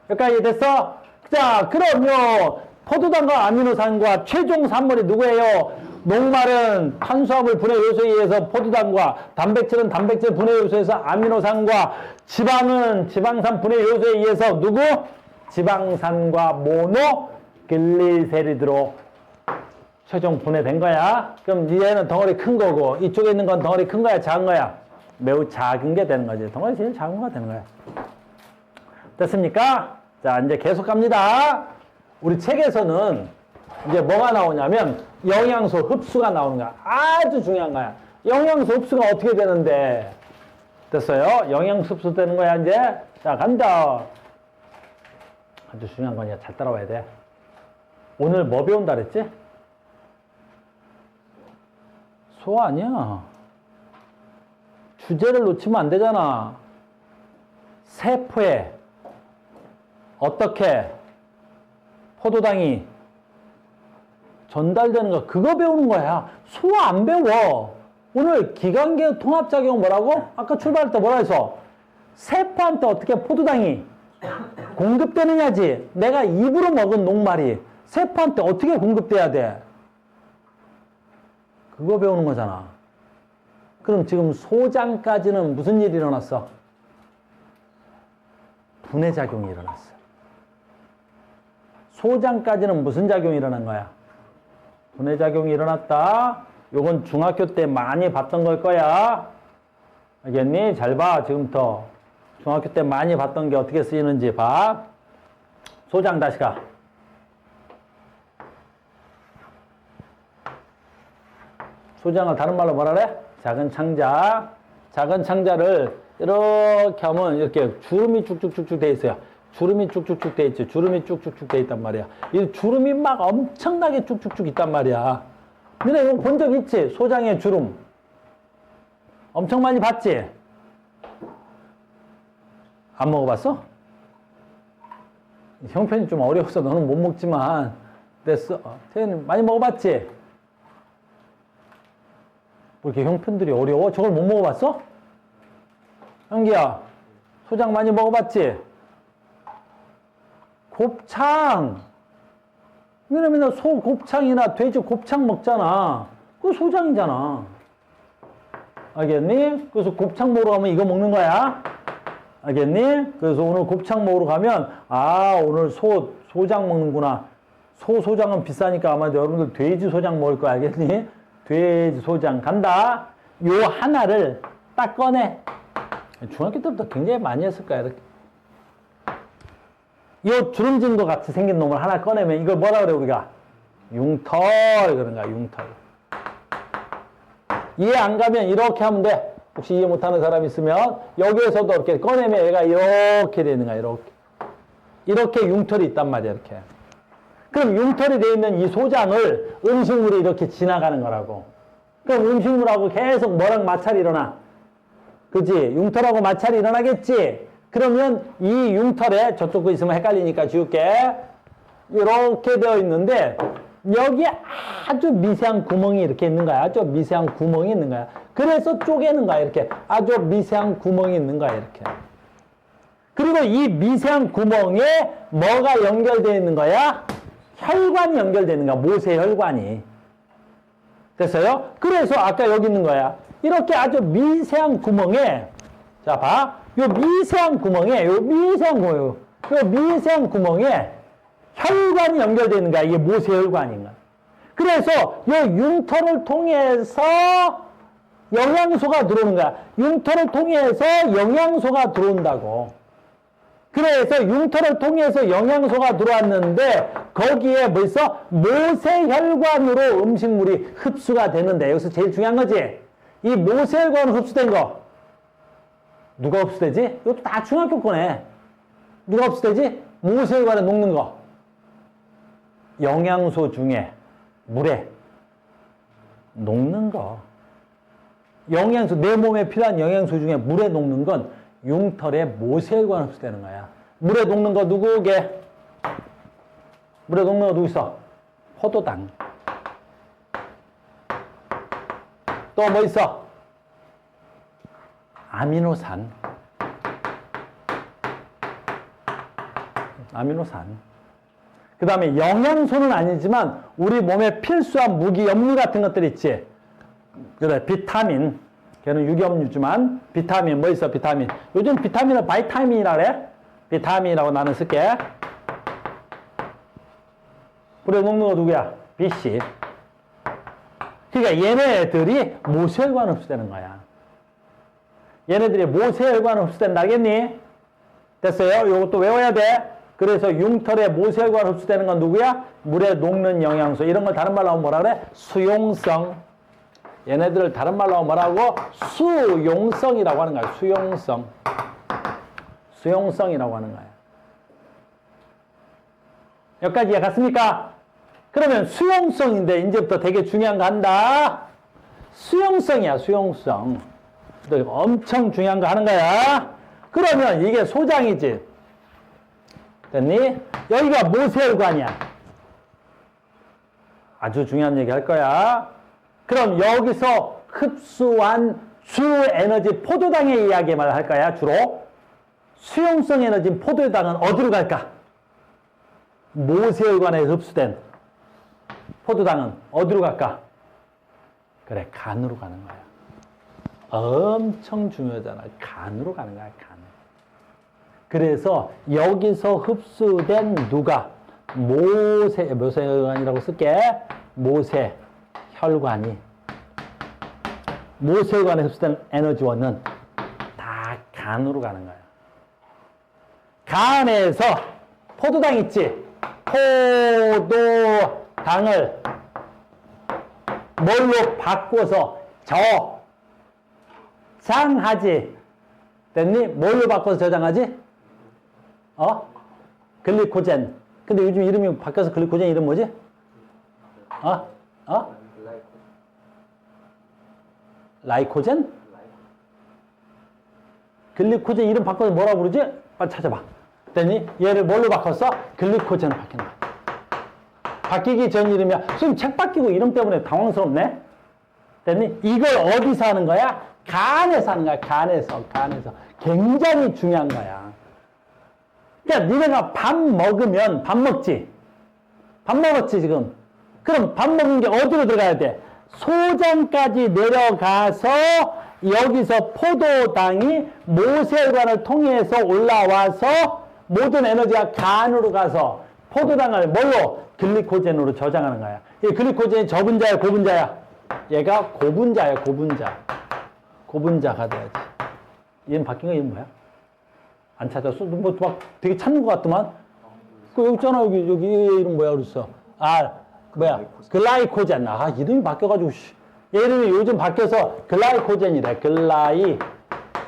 여기까지 이해됐어? 자, 그럼요. 포도당과 아미노산과 최종 산물이 누구예요? 녹말은 탄수화물 분해 요소에 의해서 포도당과, 단백질은 단백질 분해 요소에서 아미노산과, 지방은 지방산 분해 요소에 의해서 누구? 지방산과 모노글리세리드로 최종 분해된 거야. 그럼 얘는 덩어리 큰 거고, 이쪽에 있는 건 덩어리 큰 거야, 작은 거야? 매우 작은 게 되는 거지. 덩어리 제일 작은 거가 되는 거야. 됐습니까? 자, 이제 계속 갑니다. 우리 책에서는 이제 뭐가 나오냐면 영양소 흡수가 나오는 거야. 아주 중요한 거야. 영양소 흡수가 어떻게 되는데? 됐어요? 영양소 흡수 되는 거야, 이제. 자, 간다. 아주 중요한 거냐. 잘 따라와야 돼. 오늘 뭐 배운다 그랬지? 소화 아니야. 주제를 놓치면 안 되잖아. 세포에 어떻게 포도당이 전달되는 거, 그거 배우는 거야. 소화 안 배워. 오늘 기관계 통합작용 뭐라고? 아까 출발할 때 뭐라 해서? 세포한테 어떻게 포도당이 공급되느냐지. 내가 입으로 먹은 녹말이 세포한테 어떻게 공급돼야 돼? 그거 배우는 거잖아. 그럼 지금 소장까지는 무슨 일이 일어났어? 분해작용이 일어났어. 소장까지는 무슨 작용이 일어난 거야? 분해작용이 일어났다. 요건 중학교 때 많이 봤던 걸 거야. 알겠니? 잘 봐, 지금부터. 중학교 때 많이 봤던 게 어떻게 쓰이는지 봐. 소장 다시 가. 소장을 다른 말로 뭐라 그래? 작은 창자. 작은 창자를 이렇게 하면 이렇게 주름이 쭉쭉쭉쭉 돼 있어요. 주름이 쭉쭉쭉 돼 있지. 주름이 쭉쭉쭉 돼 있단 말이야. 이 주름이 막 엄청나게 쭉쭉쭉 있단 말이야. 너네 이거 본 적 있지? 소장의 주름. 엄청 많이 봤지? 안 먹어봤어? 형편이 좀 어려워서 너는 못 먹지만 됐어. 태연이 많이 먹어봤지? 뭐 이렇게 형편들이 어려워? 저걸 못 먹어봤어? 형기야, 소장 많이 먹어봤지? 곱창. 왜냐면 소 곱창이나 돼지 곱창 먹잖아. 그거 소장이잖아. 알겠니? 그래서 곱창 먹으러 가면 이거 먹는 거야. 알겠니? 그래서 오늘 곱창 먹으러 가면, 오늘 소장 먹는구나. 소장은 비싸니까 아마 여러분들 돼지 소장 먹을 거 알겠니? 돼지 소장 간다. 요 하나를 딱 꺼내. 중학교 때부터 굉장히 많이 했을 거야, 이렇게. 요 주름진 것 같이 생긴 놈을 하나 꺼내면 이걸 뭐라 그래, 우리가? 융털, 그런 거야, 융털. 이해 안 가면 이렇게 하면 돼. 혹시 이해 못하는 사람 있으면 여기에서도 이렇게 꺼내면 얘가 이렇게 되는 거야, 이렇게. 이렇게 융털이 있단 말이야, 이렇게. 그럼 융털이 되어 있는 이 소장을 음식물이 이렇게 지나가는 거라고. 그럼 음식물하고 계속 뭐랑 마찰이 일어나? 그치? 융털하고 마찰이 일어나겠지? 그러면 이 융털에, 저쪽 거 있으면 헷갈리니까 지울게. 이렇게 되어 있는데, 여기에 아주 미세한 구멍이 이렇게 있는 거야. 아주 미세한 구멍이 있는 거야. 그래서 쪼개는 거야, 이렇게. 아주 미세한 구멍이 있는 거야, 이렇게. 그리고 이 미세한 구멍에 뭐가 연결되어 있는 거야? 혈관이 연결되어 있는 거야. 모세혈관이. 됐어요? 그래서 아까 여기 있는 거야. 이렇게 아주 미세한 구멍에, 자, 봐. 요 미세한 구멍에 혈관이 연결되어 있는 거야. 이게 모세혈관인 거야. 그래서 요 융털을 통해서 영양소가 들어오는 거야. 융털을 통해서 영양소가 들어온다고. 그래서 융털을 통해서 영양소가 들어왔는데 거기에 뭐 있어? 모세혈관으로 음식물이 흡수가 되는데, 여기서 제일 중요한 거지. 이 모세혈관으로 흡수된 거 누가 흡수되지? 이것도 다 중학교 거네. 누가 흡수되지? 모세혈관에 녹는 거. 영양소 중에 물에 녹는 거. 영양소, 내 몸에 필요한 영양소 중에 물에 녹는 건 융털에 모세혈관 흡수되는 거야. 물에 녹는 거 누구게? 물에 녹는 거 누구 있어? 포도당. 또 뭐 있어? 아미노산. 아미노산. 그 다음에 영양소는 아니지만 우리 몸에 필수한 무기, 염류 같은 것들 있지. 그래, 비타민. 걔는 유기염류지만 비타민 뭐 있어? 비타민. 요즘 비타민을 바이타민이라 그래. 비타민이라고 나는 쓸게. 물에 녹는 거 누구야? BC. 그러니까 얘네들이 모세혈관 흡수되는 거야. 얘네들이 모세혈관 흡수된다겠니? 됐어요? 요것도 외워야 돼. 그래서 융털에 모세혈관 흡수되는 건 누구야? 물에 녹는 영양소. 이런 걸 다른 말로 하면 뭐라 그래? 수용성. 얘네들을 다른 말로 하면 뭐라고? 수용성이라고 하는 거야. 수용성. 수용성이라고 하는 거야. 여기까지 이해갔습니까? 그러면 수용성인데 이제부터 되게 중요한 거 한다. 수용성이야. 수용성. 엄청 중요한 거 하는 거야. 그러면 이게 소장이지. 됐니? 여기가 모세혈관이야. 아주 중요한 얘기 할 거야. 그럼 여기서 흡수한 주 에너지 포도당의 이야기만 할 거야. 주로. 수용성 에너지인 포도당은 어디로 갈까? 모세혈관에 흡수된 포도당은 어디로 갈까? 그래, 간으로 가는 거야. 엄청 중요하잖아. 간으로 가는 거야, 간. 그래서 여기서 흡수된 누가? 모세혈관이라고 쓸게. 모세혈관이. 모세혈관에 흡수된 에너지원은 다 간으로 가는 거야. 간에서 포도당 있지? 포도당을 뭘로 바꿔서 저장하지? 됐니? 뭘로 바꿔서 저장하지? 글리코젠. 근데 요즘 이름이 바뀌어서 글리코젠 이름 뭐지? 라이코젠? 글리코젠 이름 바꿔서 뭐라고 부르지? 빨리 찾아봐. 됐니? 얘를 뭘로 바꿨어? 글리코젠으로 바뀐 거야. 바뀌기 전 이름이야. 지금 책 바뀌고 이름 때문에 당황스럽네? 됐니? 이걸 어디서 하는 거야? 간에서 하는 거야. 간에서. 굉장히 중요한 거야. 그러니까 니네가 밥 먹으면, 밥 먹지? 밥 먹었지, 지금? 그럼 밥 먹은 게 어디로 들어가야 돼? 소장까지 내려가서 여기서 포도당이 모세혈관을 통해서 올라와서 모든 에너지가 간으로 가서 포도당을 뭘로? 글리코젠으로 저장하는 거야. 이 글리코젠이 저분자야, 고분자야? 얘가 고분자야, 고분자. 고분자가 돼야지. 얘는 바뀐 거 얘는 뭐야? 안 찾았어? 뭐 막 되게 찾는 것 같더만? 그 여기 있잖아, 여기 이름 뭐야 그랬어? 뭐야? 글라이코젠. 이름이 바뀌어가지고, 얘 이름이 요즘 바뀌어서 글라이코젠이래.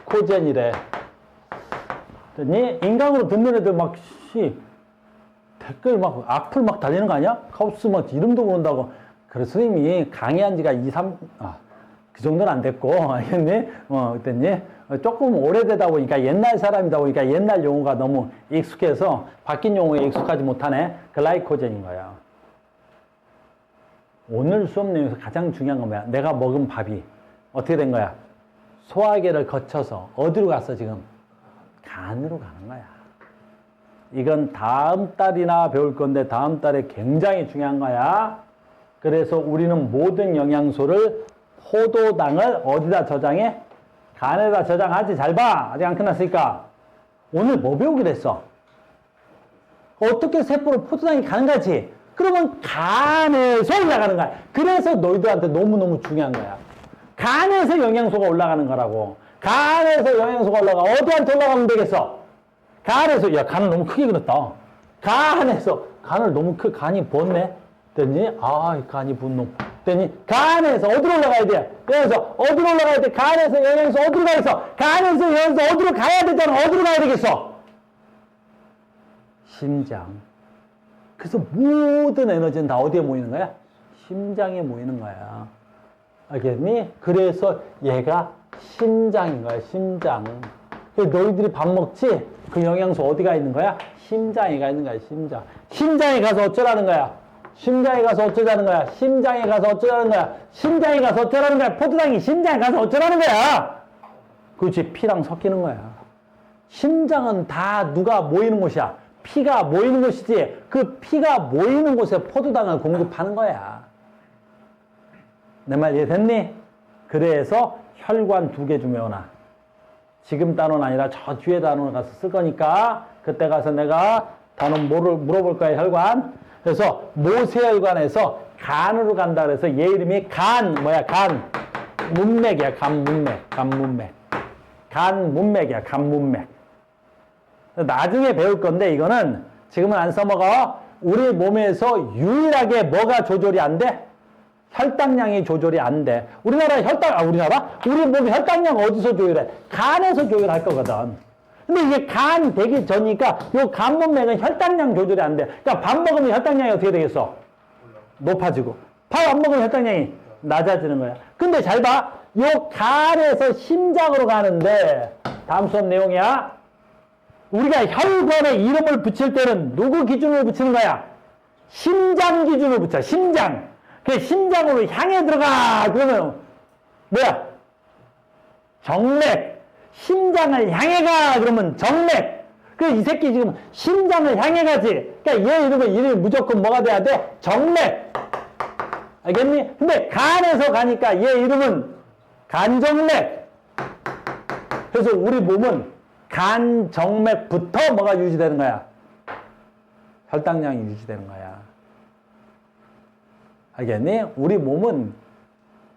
글라이코젠이래. 됐니? 인강으로 듣는 애들 막, 댓글 막, 악플 막 달리는 거 아니야? 카우스 막 이름도 모른다고. 그래서 이미 강의한 지가 그 정도는 안 됐고, 알겠니? 됐니? 조금 오래되다 보니까 옛날 사람이다 보니까 옛날 용어가 너무 익숙해서 바뀐 용어에 익숙하지 못하네. 글라이코젠인 거야. 오늘 수업 내용에서 가장 중요한 건 뭐야? 내가 먹은 밥이 어떻게 된 거야? 소화계를 거쳐서 어디로 갔어 지금? 간으로 가는 거야. 이건 다음 달이나 배울 건데 다음 달에 굉장히 중요한 거야. 그래서 우리는 모든 영양소를 포도당을 어디다 저장해? 간에다 저장하지. 잘 봐. 아직 안 끝났으니까. 오늘 뭐 배우기로 했어? 어떻게 세포로 포도당이 가는 거지? 그러면 간에서 올라가는 거야. 그래서 너희들한테 너무너무 중요한 거야. 간에서 영양소가 올라가는 거라고. 간에서 영양소가 올라가. 어디한테 올라가면 되겠어? 간에서. 야, 간을 너무 크게 그렸다. 간에서. 간을 너무 간이 부었네. 됐니? 간이 부은 놈. 됐니? 간에서 어디로 올라가야 돼? 그래서 어디로 올라가야 돼? 간에서 영양소 어디로 가겠어? 간에서 영양소 어디로 가야 되잖아. 어디로 가야 되겠어? 심장. 그래서 모든 에너지는 다 어디에 모이는 거야? 심장에 모이는 거야. 알겠니? 그래서 얘가 심장인 거야, 심장. 너희들이 밥 먹지? 그 영양소 어디가 있는 거야? 심장에 가 있는 거야, 심장. 심장에 가서 어쩌라는 거야? 심장에 가서 어쩌자는 거야? 심장에 가서 어쩌라는 거야? 심장에 가서 어쩌라는 거야? 포도당이 심장에 가서 어쩌라는 거야? 그렇지, 피랑 섞이는 거야. 심장은 다 누가 모이는 곳이야? 피가 모이는 곳이지. 그 피가 모이는 곳에 포도당을 공급하는 거야. 내 말 이해됐니? 그래서 혈관 2개 주면아. 지금 단어는 아니라 저 뒤에 단어를 가서 쓸 거니까 그때 가서 내가 단어 물어볼 거야, 혈관. 그래서 모세혈관에서 간으로 간다 그래서 얘 이름이 간, 뭐야, 간. 문맥이야, 간문맥, 간문맥. 간문맥이야, 간문맥. 나중에 배울 건데 이거는 지금은 안 써먹어. 우리 몸에서 유일하게 뭐가 조절이 안 돼? 혈당량이 조절이 안 돼. 우리나라 우리 몸 혈당량 어디서 조절해? 간에서 조절할 거거든. 근데 이게 간 되기 전이니까 요 간문맥은 혈당량 조절이 안 돼. 그러니까 밥 먹으면 혈당량이 어떻게 되겠어? 높아지고. 밥 안 먹으면 혈당량이 낮아지는 거야. 근데 잘 봐. 요 간에서 심장으로 가는데 다음 수업 내용이야. 우리가 혈관에 이름을 붙일 때는 누구 기준으로 붙이는 거야? 심장 기준으로 붙여. 심장. 그 심장으로 향해 들어가. 그러면 뭐야? 정맥. 심장을 향해 가. 그러면 정맥. 그 이 새끼 지금 심장을 향해 가지. 그러니까 얘 이름이 무조건 뭐가 돼야 돼? 정맥. 알겠니? 근데 간에서 가니까 얘 이름은 간정맥. 그래서 우리 몸은 간, 정맥부터 뭐가 유지되는 거야? 혈당량이 유지되는 거야. 알겠니? 우리 몸은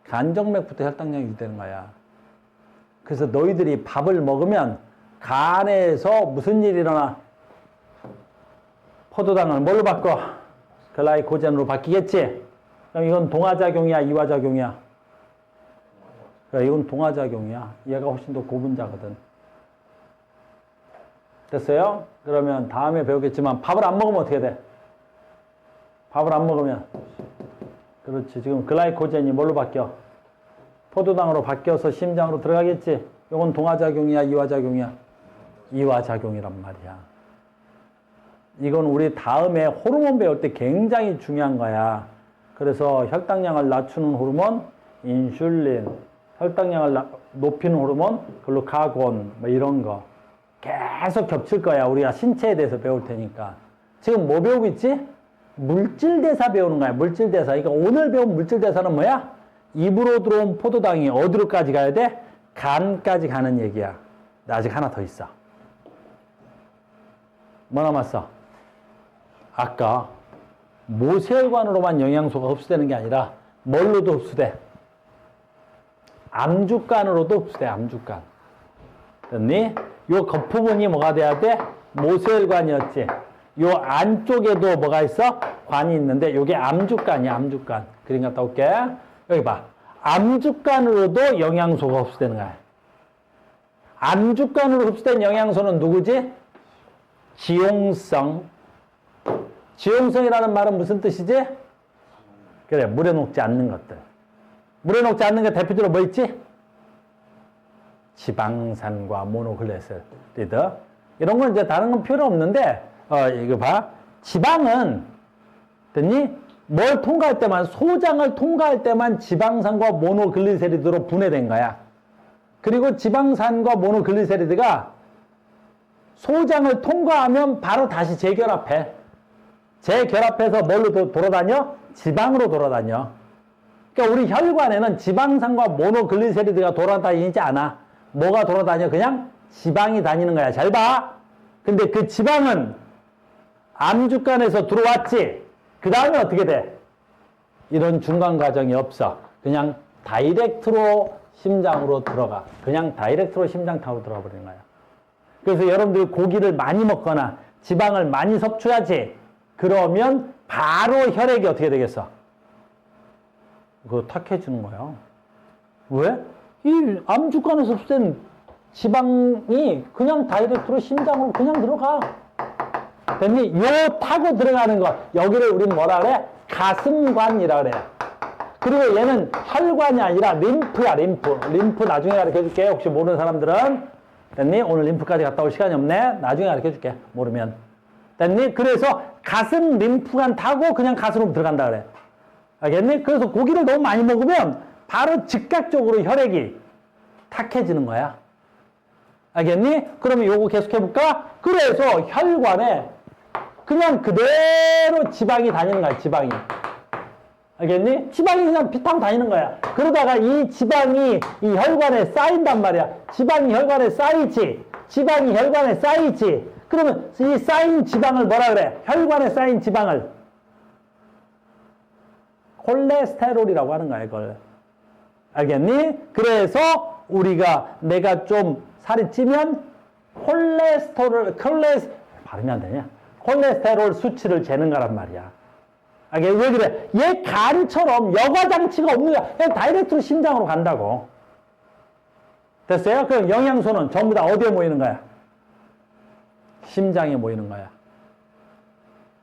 간, 정맥부터 혈당량이 유지되는 거야. 그래서 너희들이 밥을 먹으면 간에서 무슨 일이 일어나? 포도당을 뭘로 바꿔? 글라이코젠으로 바뀌겠지? 그럼 이건 동화작용이야, 이화작용이야? 그래, 이건 동화작용이야. 얘가 훨씬 더 고분자거든. 됐어요? 그러면 다음에 배우겠지만 밥을 안 먹으면 어떻게 돼? 밥을 안 먹으면 그렇지. 지금 글라이코젠이 뭘로 바뀌어? 포도당으로 바뀌어서 심장으로 들어가겠지? 이건 동화작용이야, 이화작용이야? 이화작용이란 말이야. 이건 우리 다음에 호르몬 배울 때 굉장히 중요한 거야. 그래서 혈당량을 낮추는 호르몬, 인슐린, 혈당량을 높이는 호르몬, 글루카곤, 뭐 이런 거. 계속 겹칠 거야. 우리가 신체에 대해서 배울 테니까. 지금 뭐 배우고 있지? 물질대사 배우는 거야. 물질대사. 그러니까 오늘 배운 물질대사는 뭐야? 입으로 들어온 포도당이 어디로까지 가야 돼? 간까지 가는 얘기야. 아직 하나 더 있어. 뭐 남았어? 아까 모세혈관으로만 영양소가 흡수되는 게 아니라 뭘로도 흡수돼? 암주간으로도 흡수돼. 암주간. 됐니? 요 겉부분이 뭐가 돼야 돼? 모세혈관이었지. 요 안쪽에도 뭐가 있어? 관이 있는데 요게 암주간이야, 암주간. 그림 갔다 올게. 여기 봐. 암주간으로도 영양소가 흡수되는 거야. 암주간으로 흡수된 영양소는 누구지? 지용성. 지용성이라는 말은 무슨 뜻이지? 그래, 물에 녹지 않는 것들. 물에 녹지 않는 게 대표적으로 뭐 있지? 지방산과 모노글리세리드. 이런 건 이제 다른 건 필요 없는데, 이거 봐. 지방은, 됐니? 뭘 통과할 때만, 소장을 통과할 때만 지방산과 모노글리세리드로 분해된 거야. 그리고 지방산과 모노글리세리드가 소장을 통과하면 바로 다시 재결합해. 재결합해서 뭘로 돌아다녀? 지방으로 돌아다녀. 그러니까 우리 혈관에는 지방산과 모노글리세리드가 돌아다니지 않아. 뭐가 돌아다녀? 그냥 지방이 다니는 거야. 잘 봐. 근데 그 지방은 암주간에서 들어왔지. 그 다음에 어떻게 돼? 이런 중간 과정이 없어. 그냥 다이렉트로 심장으로 들어가. 그냥 다이렉트로 심장 타고 들어가 버리는 거야. 그래서 여러분들이 고기를 많이 먹거나 지방을 많이 섭취하지. 그러면 바로 혈액이 어떻게 되겠어? 그거 탁해지는 거야. 왜? 이 암주간에서 흡수된 지방이 그냥 다이렉트로 심장으로 그냥 들어가. 됐니? 요 타고 들어가는 거, 여기를 우린 뭐라 그래? 가슴관이라 그래. 그리고 얘는 혈관이 아니라 림프야, 림프. 림프 나중에 가르쳐 줄게. 혹시 모르는 사람들은. 됐니? 오늘 림프까지 갔다 올 시간이 없네. 나중에 가르쳐 줄게. 모르면. 됐니? 그래서 가슴 림프관 타고 그냥 가슴으로 들어간다 그래. 알겠니? 그래서 고기를 너무 많이 먹으면 바로 즉각적으로 혈액이 탁해지는 거야. 알겠니? 그러면 요거 계속 해볼까? 그래서 혈관에 그냥 그대로 지방이 다니는 거야, 지방이. 알겠니? 지방이 그냥 피 타고 다니는 거야. 그러다가 이 지방이 이 혈관에 쌓인단 말이야. 지방이 혈관에 쌓이지. 지방이 혈관에 쌓이지. 그러면 이 쌓인 지방을 뭐라 그래? 혈관에 쌓인 지방을 콜레스테롤이라고 하는 거야, 이걸. 알겠니? 그래서 우리가 내가 좀 살이 찌면 발음이 안 되냐? 콜레스테롤 수치를 재는 거란 말이야. 알겠니? 왜 그래? 얘 간처럼 여과장치가 없는 거야. 그냥 다이렉트로 심장으로 간다고. 됐어요? 그럼 영양소는 전부 다 어디에 모이는 거야? 심장에 모이는 거야.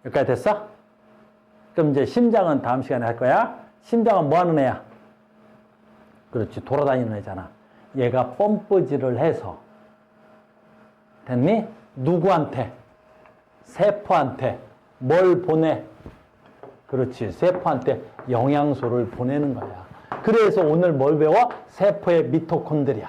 여기까지 됐어? 그럼 이제 심장은 다음 시간에 할 거야. 심장은 뭐 하는 애야? 그렇지, 돌아다니는 애잖아. 얘가 펌프질을 해서, 됐니? 누구한테? 세포한테 뭘 보내? 그렇지, 세포한테 영양소를 보내는 거야. 그래서 오늘 뭘 배워? 세포의 미토콘드리아.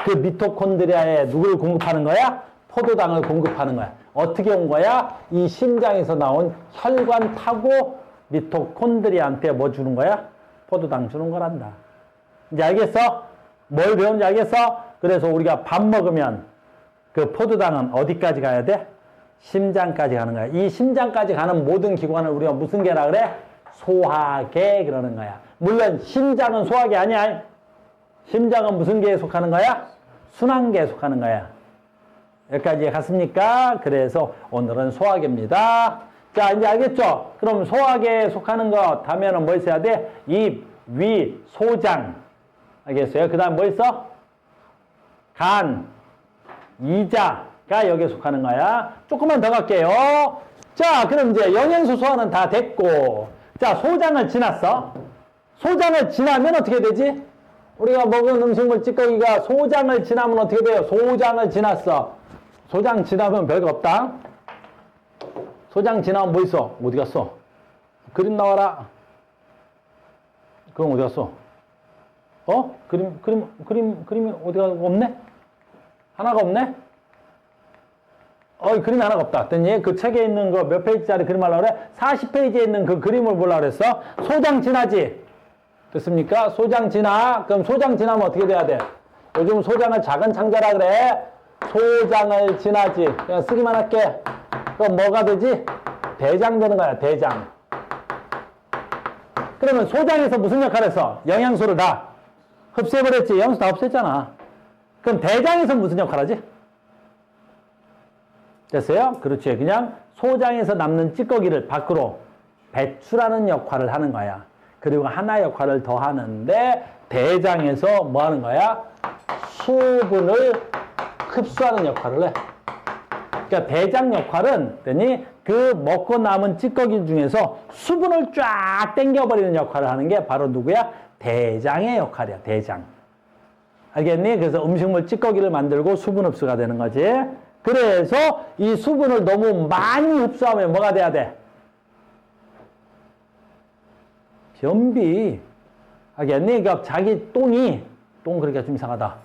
그 미토콘드리아에 누구를 공급하는 거야? 포도당을 공급하는 거야. 어떻게 온 거야? 이 심장에서 나온 혈관 타고 미토콘드리아한테 뭐 주는 거야? 포도당 주는 거란다. 이제 알겠어? 뭘 배웠는지 알겠어? 그래서 우리가 밥 먹으면 그 포도당은 어디까지 가야 돼? 심장까지 가는 거야. 이 심장까지 가는 모든 기관을 우리가 무슨 개라 그래? 소화계 그러는 거야. 물론 심장은 소화계 아니야. 심장은 무슨 계에 속하는 거야? 순환계에 속하는 거야. 여기까지 갔습니까? 그래서 오늘은 소화계입니다. 자, 이제 알겠죠? 그럼 소화계에 속하는 것 하면은 뭐 있어야 돼? 입, 위, 소장. 알겠어요? 그 다음 뭐 있어? 간, 이자가 여기에 속하는 거야. 조금만 더 갈게요. 자, 그럼 이제 영양소 소화는 다 됐고. 자, 소장을 지났어. 소장을 지나면 어떻게 되지? 우리가 먹은 음식물 찌꺼기가 소장을 지나면 어떻게 돼요? 소장을 지났어. 소장 지나면 별거 없다. 소장 지나면 뭐 있어? 어디 갔어? 그림 나와라. 그럼 어디 갔어? 그림이 어디가 없네? 하나가 없네? 그림이 하나가 없다. 됐니? 그 책에 있는 거 몇 페이지짜리 그림 하려고 그래? 40페이지에 있는 그 그림을 보려고 그랬어? 소장 지나지? 됐습니까? 소장 지나. 그럼 소장 지나면 어떻게 돼야 돼? 요즘 소장을 작은 창자라 그래. 소장을 지나지. 그냥 쓰기만 할게. 그럼 뭐가 되지? 대장 되는 거야, 대장. 그러면 소장에서 무슨 역할을 했어? 영양소를 다 흡수해버렸지. 영양소 다 없앴잖아. 그럼 대장에서 무슨 역할을 하지? 됐어요? 그렇지. 그냥 소장에서 남는 찌꺼기를 밖으로 배출하는 역할을 하는 거야. 그리고 하나 역할을 더 하는데 대장에서 뭐 하는 거야? 수분을 흡수하는 역할을 해. 그러니까 대장 역할은 그 먹고 남은 찌꺼기 중에서 수분을 쫙 당겨버리는 역할을 하는 게 바로 누구야? 대장의 역할이야. 대장. 알겠니? 그래서 음식물 찌꺼기를 만들고 수분 흡수가 되는 거지. 그래서 이 수분을 너무 많이 흡수하면 뭐가 돼야 돼? 변비. 알겠니? 그러니까 자기 똥 그러니까 좀 이상하다.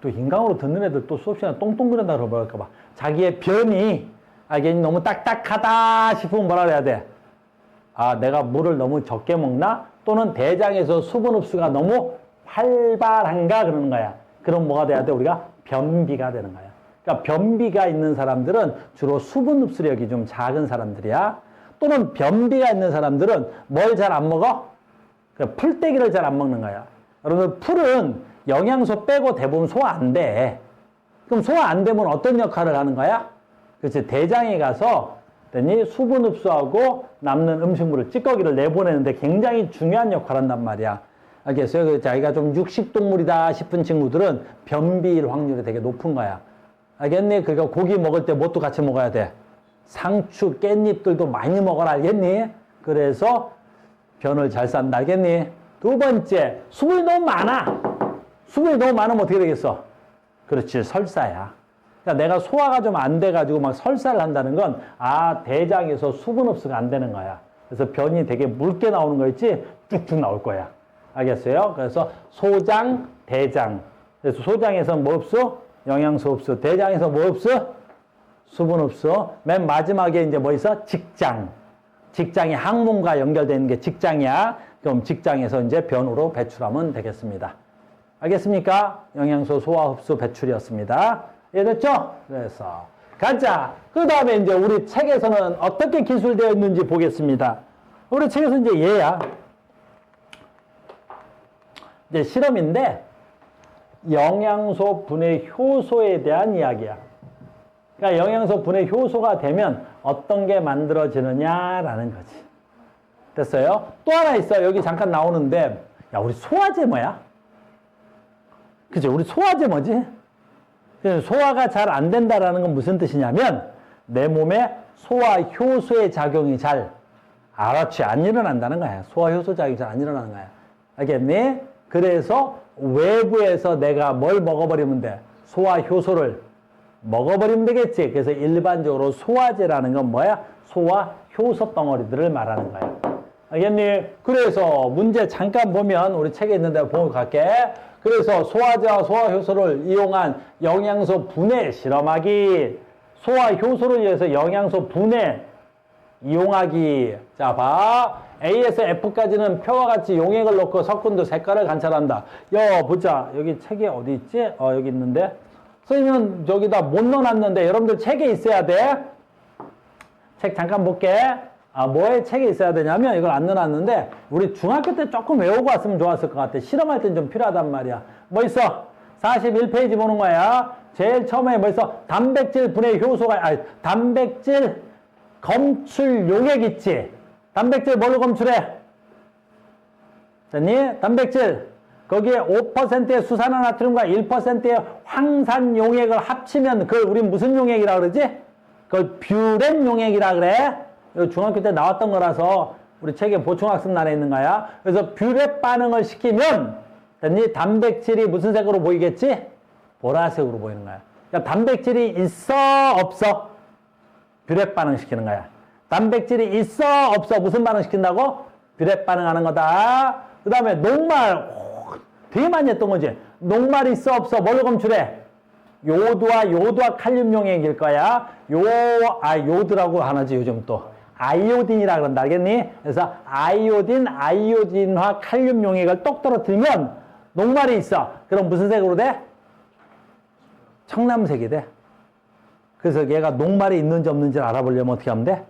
또 인강으로 듣는 애들 또 수업 시간에 똥똥 그런다 그럴까 봐. 자기의 변이, 알겠니? 너무 딱딱하다 싶으면 뭐라 그래야 돼? 내가 물을 너무 적게 먹나? 또는 대장에서 수분 흡수가 너무 활발한가? 그러는 거야. 그럼 뭐가 돼야 돼? 우리가 변비가 되는 거야. 그러니까 변비가 있는 사람들은 주로 수분 흡수력이 좀 작은 사람들이야. 또는 변비가 있는 사람들은 뭘 잘 안 먹어? 풀떼기를 잘 안 먹는 거야. 여러분, 풀은 영양소 빼고 대부분 소화 안 돼. 그럼 소화 안 되면 어떤 역할을 하는 거야? 그렇지. 대장에 가서 수분 흡수하고 남는 음식물을, 찌꺼기를 내보내는데 굉장히 중요한 역할을 한단 말이야. 알겠어요? 자기가 좀 육식동물이다 싶은 친구들은 변비일 확률이 되게 높은 거야. 알겠니? 그러니까 고기 먹을 때 뭣도 같이 먹어야 돼? 상추, 깻잎들도 많이 먹어라, 알겠니? 그래서 변을 잘 산다, 알겠니? 두 번째, 수분이 너무 많아. 수분이 너무 많으면 어떻게 되겠어? 그렇지, 설사야. 그러니까 내가 소화가 좀 안 돼가지고 막 설사를 한다는 건, 대장에서 수분 흡수가 안 되는 거야. 그래서 변이 되게 묽게 나오는 거 있지? 쭉쭉 나올 거야. 알겠어요? 그래서 소장, 대장. 그래서 소장에서 뭐 흡수? 영양소 흡수. 대장에서 뭐 흡수? 수분 흡수. 맨 마지막에 이제 뭐 있어? 직장. 직장이 항문과 연결되는 게 직장이야. 그럼 직장에서 이제 변으로 배출하면 되겠습니다. 알겠습니까? 영양소 소화 흡수 배출이었습니다. 이해됐죠? 그래서 가자. 그 다음에 이제 우리 책에서는 어떻게 기술되어 있는지 보겠습니다. 우리 책에서 이제 얘야. 이제 실험인데 영양소 분해 효소에 대한 이야기야. 그러니까 영양소 분해 효소가 되면 어떤 게 만들어지느냐라는 거지. 됐어요? 또 하나 있어. 여기 잠깐 나오는데, 야, 우리 소화제 뭐야? 그치? 우리 소화제 뭐지? 소화가 잘 안 된다라는 건 무슨 뜻이냐면, 내 몸에 소화 효소의 작용이 잘, 안 일어난다는 거야. 소화 효소 작용이 잘 안 일어나는 거야. 알겠니? 그래서 외부에서 내가 뭘 먹어버리면 돼? 소화 효소를 먹어버리면 되겠지. 그래서 일반적으로 소화제라는 건 뭐야? 소화 효소 덩어리들을 말하는 거야. 알겠니? 그래서 문제 잠깐 보면 우리 책에 있는 데 보고 갈게. 그래서 소화제와 소화 효소를 이용한 영양소 분해 실험하기. 소화 효소를 위해서 영양소 분해 이용하기. 자, 봐. A에서 F까지는 표와 같이 용액을 넣고 석분도 색깔을 관찰한다. 보자. 여기 책이 어디 있지? 여기 있는데. 선생님은 저기다 못 넣어놨는데 여러분들 책에 있어야 돼. 책 잠깐 볼게. 뭐에 책에 있어야 되냐면 이걸 안 넣어놨는데 우리 중학교 때 조금 외우고 왔으면 좋았을 것 같아. 실험할 땐 좀 필요하단 말이야. 뭐 있어? 41페이지 보는 거야. 제일 처음에 뭐 있어? 단백질 분해 효소가, 단백질 검출 용액 있지? 단백질 뭘로 검출해? 됐니? 단백질. 거기에 5%의 수산화나트륨과 1%의 황산 용액을 합치면 그걸 우리 무슨 용액이라 그러지? 그걸 뷰렌 용액이라 그래. 이거 중학교 때 나왔던 거라서 우리 책에 보충학습란에 있는 거야. 그래서 뷰렛 반응을 시키면 됐니? 단백질이 무슨 색으로 보이겠지? 보라색으로 보이는 거야. 그러니까 단백질이 있어 없어? 뷰렛 반응 시키는 거야. 단백질이 있어 없어? 무슨 반응 시킨다고? 뷰렛 반응하는 거다. 그 다음에 녹말 되게 많이 했던 거지. 녹말 있어 없어? 뭘로 검출해? 요드와 칼륨 용액일 거야. 요드라고 하나지 요즘 또. 아이오딘이라 그런다. 알겠니? 그래서 아이오딘화 칼륨 용액을 똑 떨어뜨리면 녹말이 있어. 그럼 무슨 색으로 돼? 청남색이 돼. 그래서 얘가 녹말이 있는지 없는지를 알아보려면 어떻게 하면 돼?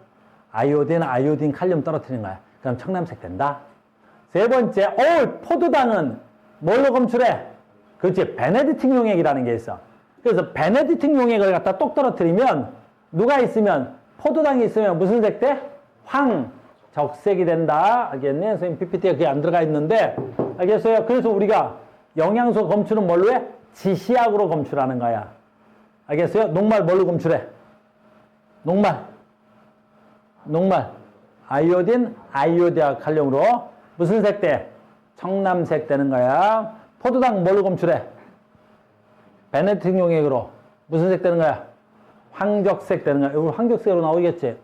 아이오딘, 칼륨 떨어뜨리는 거야. 그럼 청남색 된다. 세 번째, 포도당은 뭘로 검출해? 그렇지, 베네딕팅 용액이라는 게 있어. 그래서 베네딕팅 용액을 갖다 똑 떨어뜨리면 누가 있으면, 포도당이 있으면 무슨 색 돼? 황적색이 된다. 알겠니? 선생님 PPT에 그게 안 들어가 있는데, 알겠어요? 그래서 우리가 영양소 검출은 뭘로 해? 지시약으로 검출하는 거야. 알겠어요? 녹말 뭘로 검출해? 녹말. 아이오딘 칼륨으로 무슨 색 돼? 청남색 되는 거야. 포도당 뭘로 검출해? 베네딕 용액으로 무슨 색 되는 거야? 황적색 되는 거야. 이거 황적색으로 나오겠지?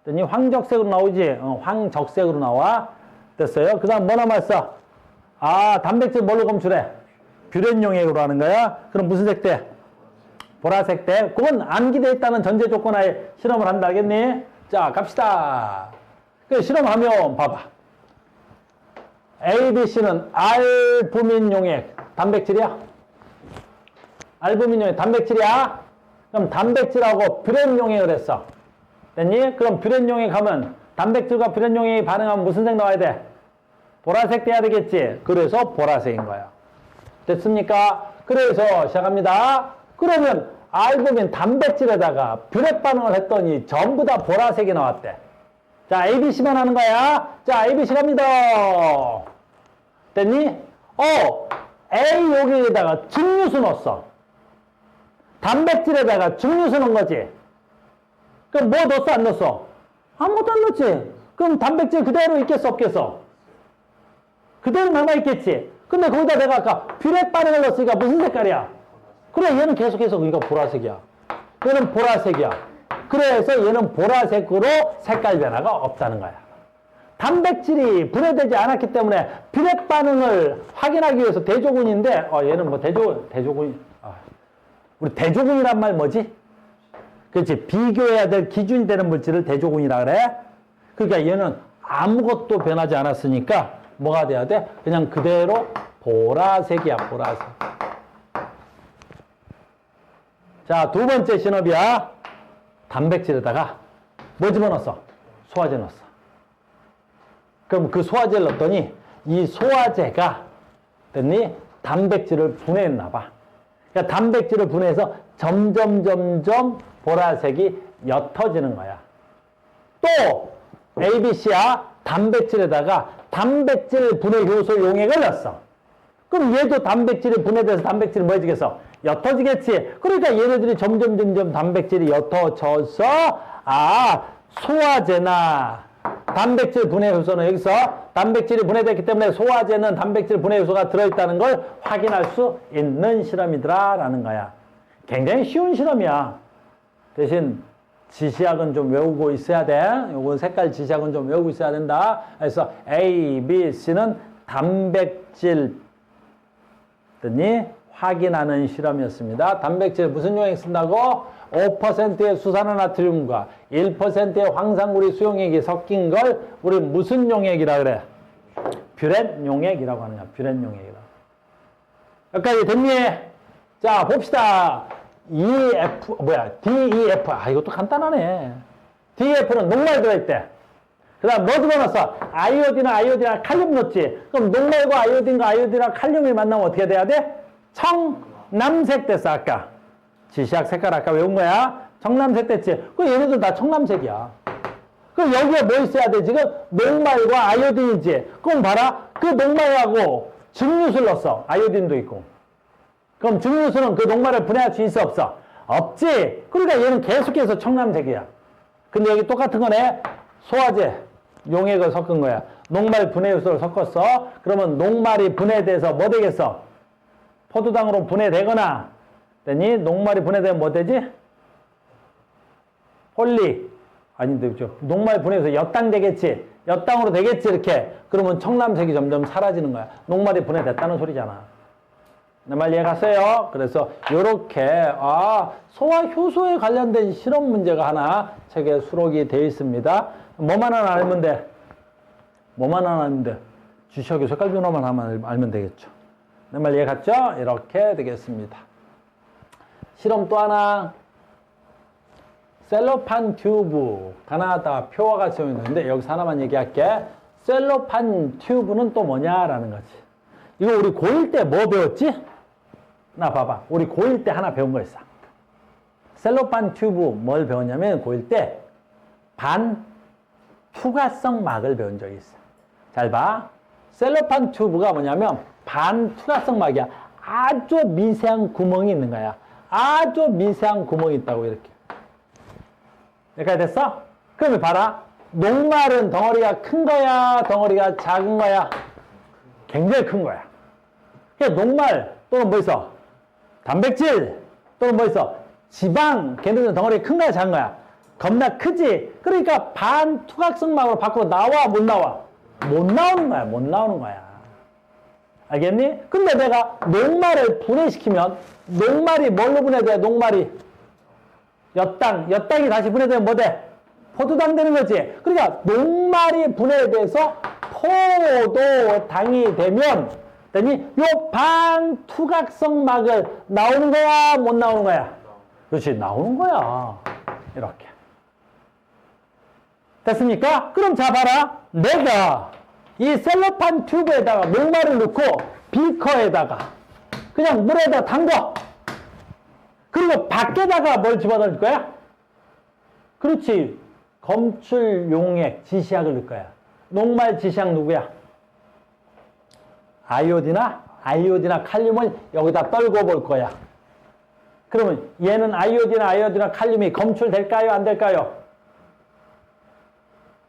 됐니? 황적색으로 나오지? 황적색으로 나와. 됐어요? 그 다음 뭐 남았어? 단백질 뭘로 검출해? 뷰렌 용액으로 하는 거야. 그럼 무슨 색 돼? 보라색 돼. 그건 암기되어 있다는 전제 조건하에 실험을 한다. 알겠니? 자, 갑시다. 그 실험하면 봐봐. A, B, C는 알부민 용액. 단백질이야? 알부민 용액 단백질이야? 그럼 단백질하고 뷰렌 용액을 했어. 됐니? 그럼 뷰렌 용액 하면 단백질과 뷰렌 용액이 반응하면 무슨 색 나와야 돼? 보라색 돼야 되겠지? 그래서 보라색인 거야. 됐습니까? 그래서 시작합니다. 그러면 알부민 단백질에다가 뷰렛 반응을 했더니 전부 다 보라색이 나왔대. 자, ABC만 하는 거야. 자, ABC 갑니다. 됐니? A 여기에다가 증류수 넣었어. 단백질에다가 증류수 넣은 거지. 그럼 뭐 넣었어, 안 넣었어? 아무것도 안 넣었지. 그럼 단백질 그대로 있겠어, 없겠어? 그대로 남아있겠지. 근데 거기다 내가 아까 뷰렛 반응을 넣었으니까 무슨 색깔이야? 그래, 얘는 계속해서 그러니까 보라색이야. 얘는 보라색이야. 그래서 얘는 보라색으로 색깔 변화가 없다는 거야. 단백질이 분해되지 않았기 때문에 뷰렛 반응을 확인하기 위해서 대조군인데, 얘는 뭐 대조군, 우리 대조군이란 말 뭐지? 그렇지. 비교해야 될 기준이 되는 물질을 대조군이라 그래. 그러니까 얘는 아무것도 변하지 않았으니까 뭐가 돼야 돼? 그냥 그대로 보라색이야, 보라색. 자, 두 번째 신업이야. 단백질에다가 뭐 집어넣었어? 소화제 넣었어. 그럼 그 소화제를 넣었더니 이 소화제가 됐니? 단백질을 분해했나 봐. 그러니까 단백질을 분해해서 점점 보라색이 옅어지는 거야. 또 ABC야. 단백질에다가 단백질 분해 효소 용액을 넣었어. 그럼 얘도 단백질이 분해돼서 단백질이 뭐 해지겠어? 옅어지겠지. 그러니까 얘네들이 점점 단백질이 옅어져서 소화제나 단백질 분해 효소는 여기서 단백질이 분해됐기 때문에 소화제는 단백질 분해 효소가 들어있다는 걸 확인할 수 있는 실험이더라 라는 거야. 굉장히 쉬운 실험이야. 대신 지시학은 좀 외우고 있어야 돼. 요건 색깔 지시학은 좀 외우고 있어야 된다. 그래서 A, B, C는 단백질 니 확인하는 실험이었습니다. 단백질 무슨 용액 쓴다고? 5%의 수산화나트륨과 1%의 황산구리 수용액이 섞인 걸 우리 무슨 용액이라 그래? 뷰렛 용액이라고 하느냐? 뷰렛 용액이라. 여기까지 됐니? 자, 봅시다. DEF. 이것도 간단하네. DEF는 녹말 들어있대. 그 다음 뭐 집어넣었어? 아이오딘이나 칼륨 넣었지. 그럼 녹말과 아이오딘과 칼륨이 만나면 어떻게 돼야 돼? 청남색 됐어, 아까. 지시학 색깔 아까 외운 거야. 청남색 됐지. 그 얘네들 다 청남색이야. 그럼 여기에 뭐 있어야 돼? 지금 녹말과 아이오딘이지. 그럼 봐라. 그 녹말하고 증류수를 넣었어. 아이오딘도 있고. 그럼 증류수는 그 녹말을 분해할 수 있어, 없어? 없지. 그러니까 얘는 계속해서 청남색이야. 근데 여기 똑같은 거네. 소화제 용액을 섞은 거야. 녹말 분해 요소를 섞었어. 그러면 녹말이 분해돼서 뭐 되겠어? 포도당으로 분해되거나 됐니? 녹말이 분해되면 뭐 되지? 아닌데, 그죠? 녹말 분해돼서 엿당 되겠지? 엿당으로 되겠지, 이렇게. 그러면 청남색이 점점 사라지는 거야. 녹말이 분해됐다는 소리잖아. 내 말 이해 갔어요? 그래서 요렇게 소화 효소에 관련된 실험 문제가 하나 책에 수록이 되어 있습니다. 뭐만 하나 알면 돼? 지시학의 색깔 변화만 하면 알면 되겠죠. 내 말 이해 갔죠? 이렇게 되겠습니다. 실험 또 하나. 셀로판 튜브. 가나다 표와 같이 있는데 여기서 하나만 얘기할게. 셀로판 튜브는 또 뭐냐라는 거지. 이거 우리 고1 때 뭐 배웠지? 나 봐봐. 우리 고1 때 하나 배운 거 있어. 셀로판 튜브 뭘 배웠냐면 고1 때 반투과성 막을 배운 적이 있어. 잘 봐. 셀로판 튜브가 뭐냐면 반투과성 막이야. 아주 미세한 구멍이 있는 거야. 아주 미세한 구멍이 있다고 이렇게. 여기까지 됐어? 그러면 봐라. 녹말은 덩어리가 큰 거야? 덩어리가 작은 거야? 굉장히 큰 거야. 그러니까 녹말 또는 뭐 있어? 단백질 또는 뭐 있어? 지방. 걔네들은 덩어리가 큰 거야? 작은 거야? 겁나 크지? 그러니까 반투각성막으로 밖으로 나와? 못 나와? 못 나오는 거야. 못 나오는 거야. 알겠니? 근데 내가 녹말을 분해시키면 녹말이 뭘로 분해돼? 녹말이 엿당이 다시 분해되면 뭐 돼? 포도당 되는 거지. 그러니까 녹말이 분해돼서 포도당이 되면 요 반투각성 막을 나오는 거야? 못 나오는 거야? 그렇지, 나오는 거야. 이렇게. 됐습니까? 그럼 자 봐라. 내가 이 셀로판 튜브에다가 녹말을 넣고 비커에다가 그냥 물에다 담궈. 그리고 밖에다가 뭘 집어넣을 거야? 그렇지. 검출 용액 지시약을 넣을 거야. 녹말 지시약 누구야? 아이오딘이나 칼륨을 여기다 떨궈 볼 거야. 그러면 얘는 아이오딘이나 칼륨이 검출될까요? 안 될까요?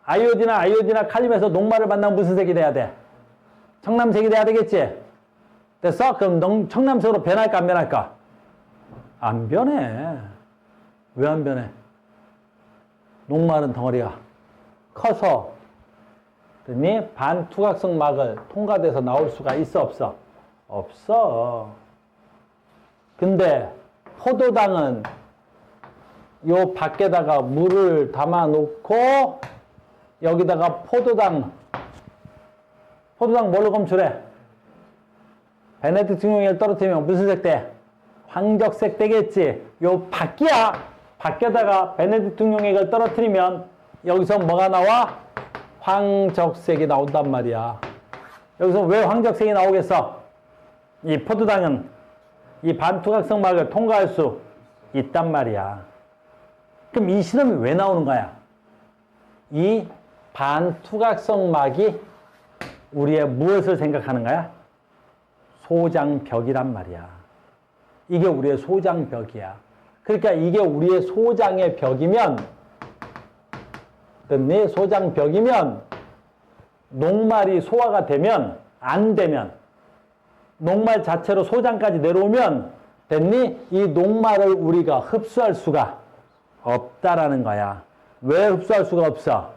아이오딘이나 칼륨에서 녹말을 만나면 무슨 색이 돼야 돼? 청남색이 돼야 되겠지? 됐어? 그럼 청남색으로 변할까 안 변할까? 안 변해. 왜 안 변해? 녹말은 덩어리가 커서 반투각성 막을 통과돼서 나올 수가 있어 없어? 없어. 근데 포도당은 요 밖에다가 물을 담아 놓고 여기다가 포도당 뭘로 검출해? 베네딕트 용액을 떨어뜨리면 무슨 색 돼? 황적색 되겠지. 요 밖에다가 베네딕트 용액을 떨어뜨리면 여기서 뭐가 나와? 황적색이 나온단 말이야. 여기서 왜 황적색이 나오겠어? 이 포도당은 이 반투각성 막을 통과할 수 있단 말이야. 그럼 이 실험이 왜 나오는 거야? 이 반투각성 막이 우리의 무엇을 생각하는 거야? 소장벽이란 말이야. 이게 우리의 소장벽이야. 그러니까 이게 우리의 소장의 벽이면, 네 소장벽이면 녹말이 소화가 되면, 안 되면, 녹말 자체로 소장까지 내려오면 됐니? 이 녹말을 우리가 흡수할 수가 없다라는 거야. 왜 흡수할 수가 없어?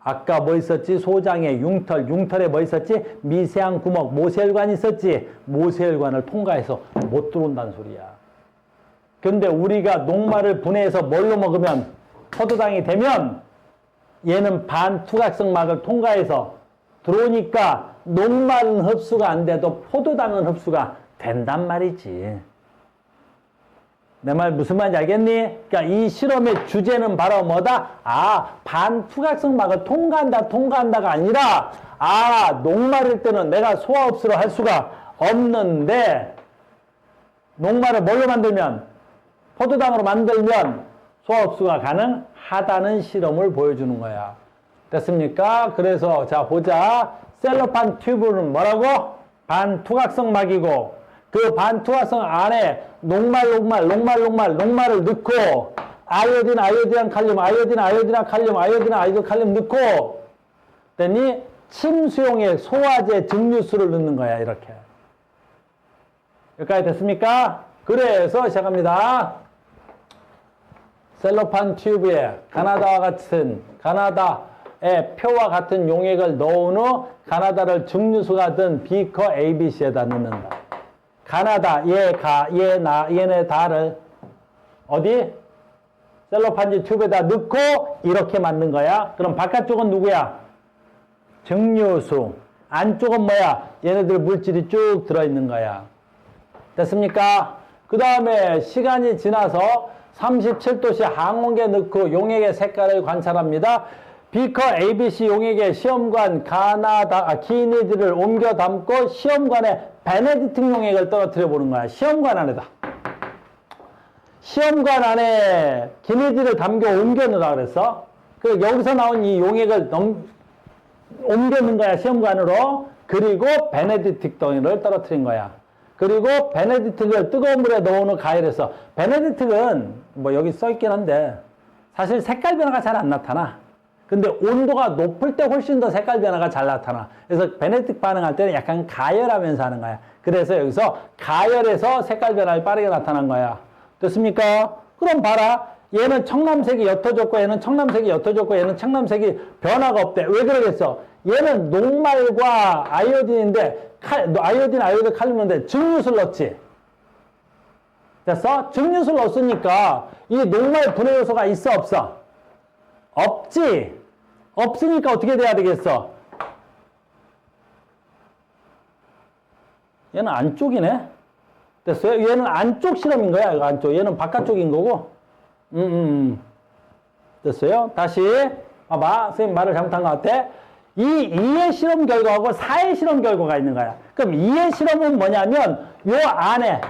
아까 뭐 있었지? 소장에 융털에 뭐 있었지? 미세한 구멍, 모세혈관이 있었지? 모세혈관을 통과해서 못 들어온다는 소리야. 근데 우리가 녹말을 분해해서 뭘로 먹으면 포도당이 되면 얘는 반투각성 막을 통과해서 들어오니까 녹말은 흡수가 안 돼도 포도당은 흡수가 된단 말이지. 내 말 무슨 말인지 알겠니? 그러니까 이 실험의 주제는 바로 뭐다? 반투각성 막을 통과한다가 아니라, 녹말일 때는 내가 소화 흡수를 할 수가 없는데, 녹말을 뭘로 만들면? 포도당으로 만들면 소화 흡수가 가능하다는 실험을 보여주는 거야. 됐습니까? 그래서, 자, 보자. 셀로판 튜브는 뭐라고? 반투각성 막이고, 그 반투각성 안에 녹말을 넣고 아이오딘, 칼륨 넣고 그랬더니 침수용의 소화제 증류수를 넣는 거야. 이렇게. 여기까지 됐습니까? 그래서 시작합니다. 셀로판 튜브에 가나다의 표와 같은 용액을 넣은 후 가나다를 증류수가 든 비커 ABC에다 넣는다. 가나다, 얘네 다를 어디? 셀로판지 튜브에다 넣고 이렇게 만든 거야. 그럼 바깥쪽은 누구야? 증류수. 안쪽은 뭐야? 얘네들 물질이 쭉 들어있는 거야. 됐습니까? 그 다음에 시간이 지나서 37도씨 항온계 넣고 용액의 색깔을 관찰합니다. 비커 ABC 용액에 시험관 기니드를 옮겨 담고 시험관에 베네딕트 용액을 떨어뜨려 보는 거야. 시험관 안에다. 시험관 안에 기니드를 담겨 옮겨 넣으라 그랬어. 그 여기서 나온 이 용액을 옮겨 넣은 거야. 시험관으로. 그리고 베네딕트 덩이를 떨어뜨린 거야. 그리고 베네딕트를 뜨거운 물에 넣은 후 가열해서, 베네딕트는 뭐 여기 써있긴 한데 사실 색깔 변화가 잘 안 나타나. 근데 온도가 높을 때 훨씬 더 색깔 변화가 잘 나타나. 그래서 베네딕트 반응할 때는 약간 가열하면서 하는 거야. 그래서 여기서 가열해서 색깔 변화가 빠르게 나타난 거야. 됐습니까? 그럼 봐라. 얘는 청남색이 옅어졌고 얘는 청남색이 옅어졌고 얘는 청남색이 변화가 없대. 왜 그러겠어? 얘는 녹말과 아이오딘인데 아이오딘, 칼륨인데 증류수를 넣었지. 됐어? 증류수를 넣었으니까 이 녹말 분해 요소가 있어 없어? 없지. 없으니까 어떻게 돼야 되겠어? 얘는 안쪽이네. 됐어요? 얘는 안쪽 실험인 거야. 이거 안쪽. 얘는 바깥쪽인 거고. 됐어요? 다시 봐봐. 선생님 말을 잘못한 것 같아. 이 2의 실험 결과하고 4의 실험 결과가 있는 거야. 그럼 2의 실험은 뭐냐면 요 안에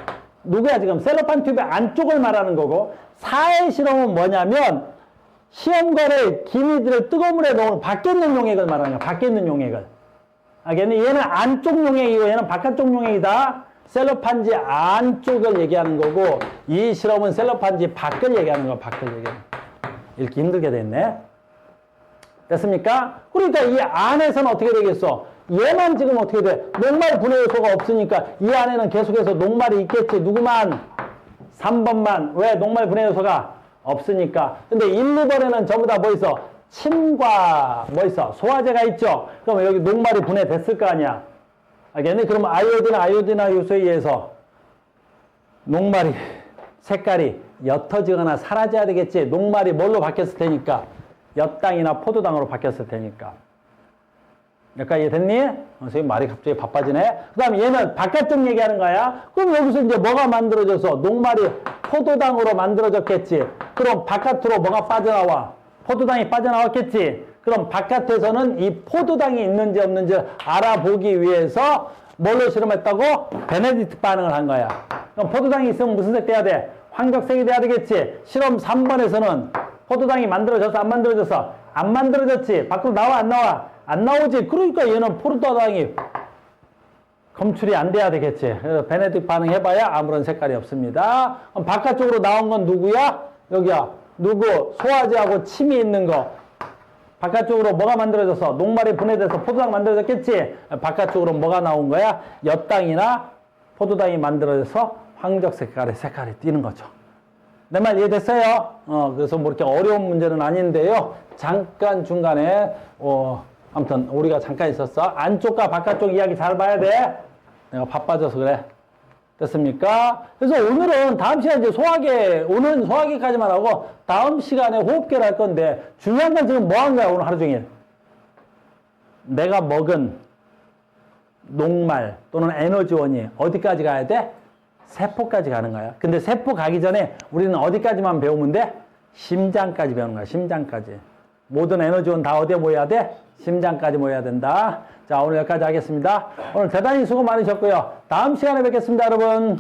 누구야 지금 셀로판 튜브 안쪽을 말하는 거고, 4의 실험은 뭐냐면 시험관에 기니드를 뜨거운 물에 넣은 밖에 있는 용액을 말하는 거야. 밖에 있는 용액을. 알겠니? 얘는 안쪽 용액이고 얘는 바깥쪽 용액이다. 셀로판지 안쪽을 얘기하는 거고, 이 실험은 셀로판지 밖을 얘기하는 거야. 밖을 얘기하는 거야. 읽기 힘들게 됐네. 됐습니까? 그러니까 이 안에서는 어떻게 되겠어? 얘만 지금 어떻게 돼? 녹말 분해 요소가 없으니까 이 안에는 계속해서 녹말이 있겠지. 누구만? 3번만. 왜? 녹말 분해 요소가 없으니까. 근데 1, 2번에는 전부 다 뭐 있어? 침과 뭐 있어? 소화제가 있죠. 그러면 여기 녹말이 분해됐을 거 아니야. 알겠니? 그러면 아이오디나 요소에 의해서 녹말이 색깔이 옅어지거나 사라져야 되겠지. 녹말이 뭘로 바뀌었을 테니까. 엿당이나 포도당으로 바뀌었을 테니까. 여기까지 이해됐니? 선생님 말이 갑자기 바빠지네. 그 다음에 얘는 바깥쪽 얘기하는 거야. 그럼 여기서 이제 뭐가 만들어져서 녹말이 포도당으로 만들어졌겠지. 그럼 바깥으로 뭐가 빠져나와? 포도당이 빠져나왔겠지. 그럼 바깥에서는 이 포도당이 있는지 없는지 알아보기 위해서 뭘로 실험했다고? 베네딕트 반응을 한 거야. 그럼 포도당이 있으면 무슨 색 돼야 돼? 황적색이 돼야 되겠지. 실험 3번에서는 포도당이 만들어져서 안 만들어졌어? 안 만들어졌지. 밖으로 나와 안 나와? 안 나오지. 그러니까 얘는 포도당이 검출이 안 돼야 되겠지. 그래서 베네딕트 반응 해봐야 아무런 색깔이 없습니다. 그럼 바깥쪽으로 나온 건 누구야? 여기야. 누구? 소화제하고 침이 있는 거. 바깥쪽으로 뭐가 만들어졌어? 녹말이 분해돼서 포도당 만들어졌겠지? 바깥쪽으로 뭐가 나온 거야? 엿당이나 포도당이 만들어져서 황적 색깔이 띄는 거죠. 내 말 이해됐어요? 그래서 뭐 이렇게 어려운 문제는 아닌데요. 잠깐 중간에, 아무튼 우리가 잠깐 있었어. 안쪽과 바깥쪽 이야기 잘 봐야 돼. 내가 바빠져서 그래. 됐습니까? 그래서 오늘은 다음 시간에 이제 소화계, 오늘은 소화계까지만 하고 다음 시간에 호흡계를 할 건데 중요한 건 지금 뭐 한 거야, 오늘 하루 종일? 내가 먹은 녹말 또는 에너지원이 어디까지 가야 돼? 세포까지 가는 거야. 근데 세포 가기 전에 우리는 어디까지만 배우면 돼? 심장까지 배우는 거야, 심장까지. 모든 에너지원 다 어디에 모여야 돼? 심장까지 모여야 된다. 자, 오늘 여기까지 하겠습니다. 오늘 대단히 수고 많으셨고요. 다음 시간에 뵙겠습니다, 여러분.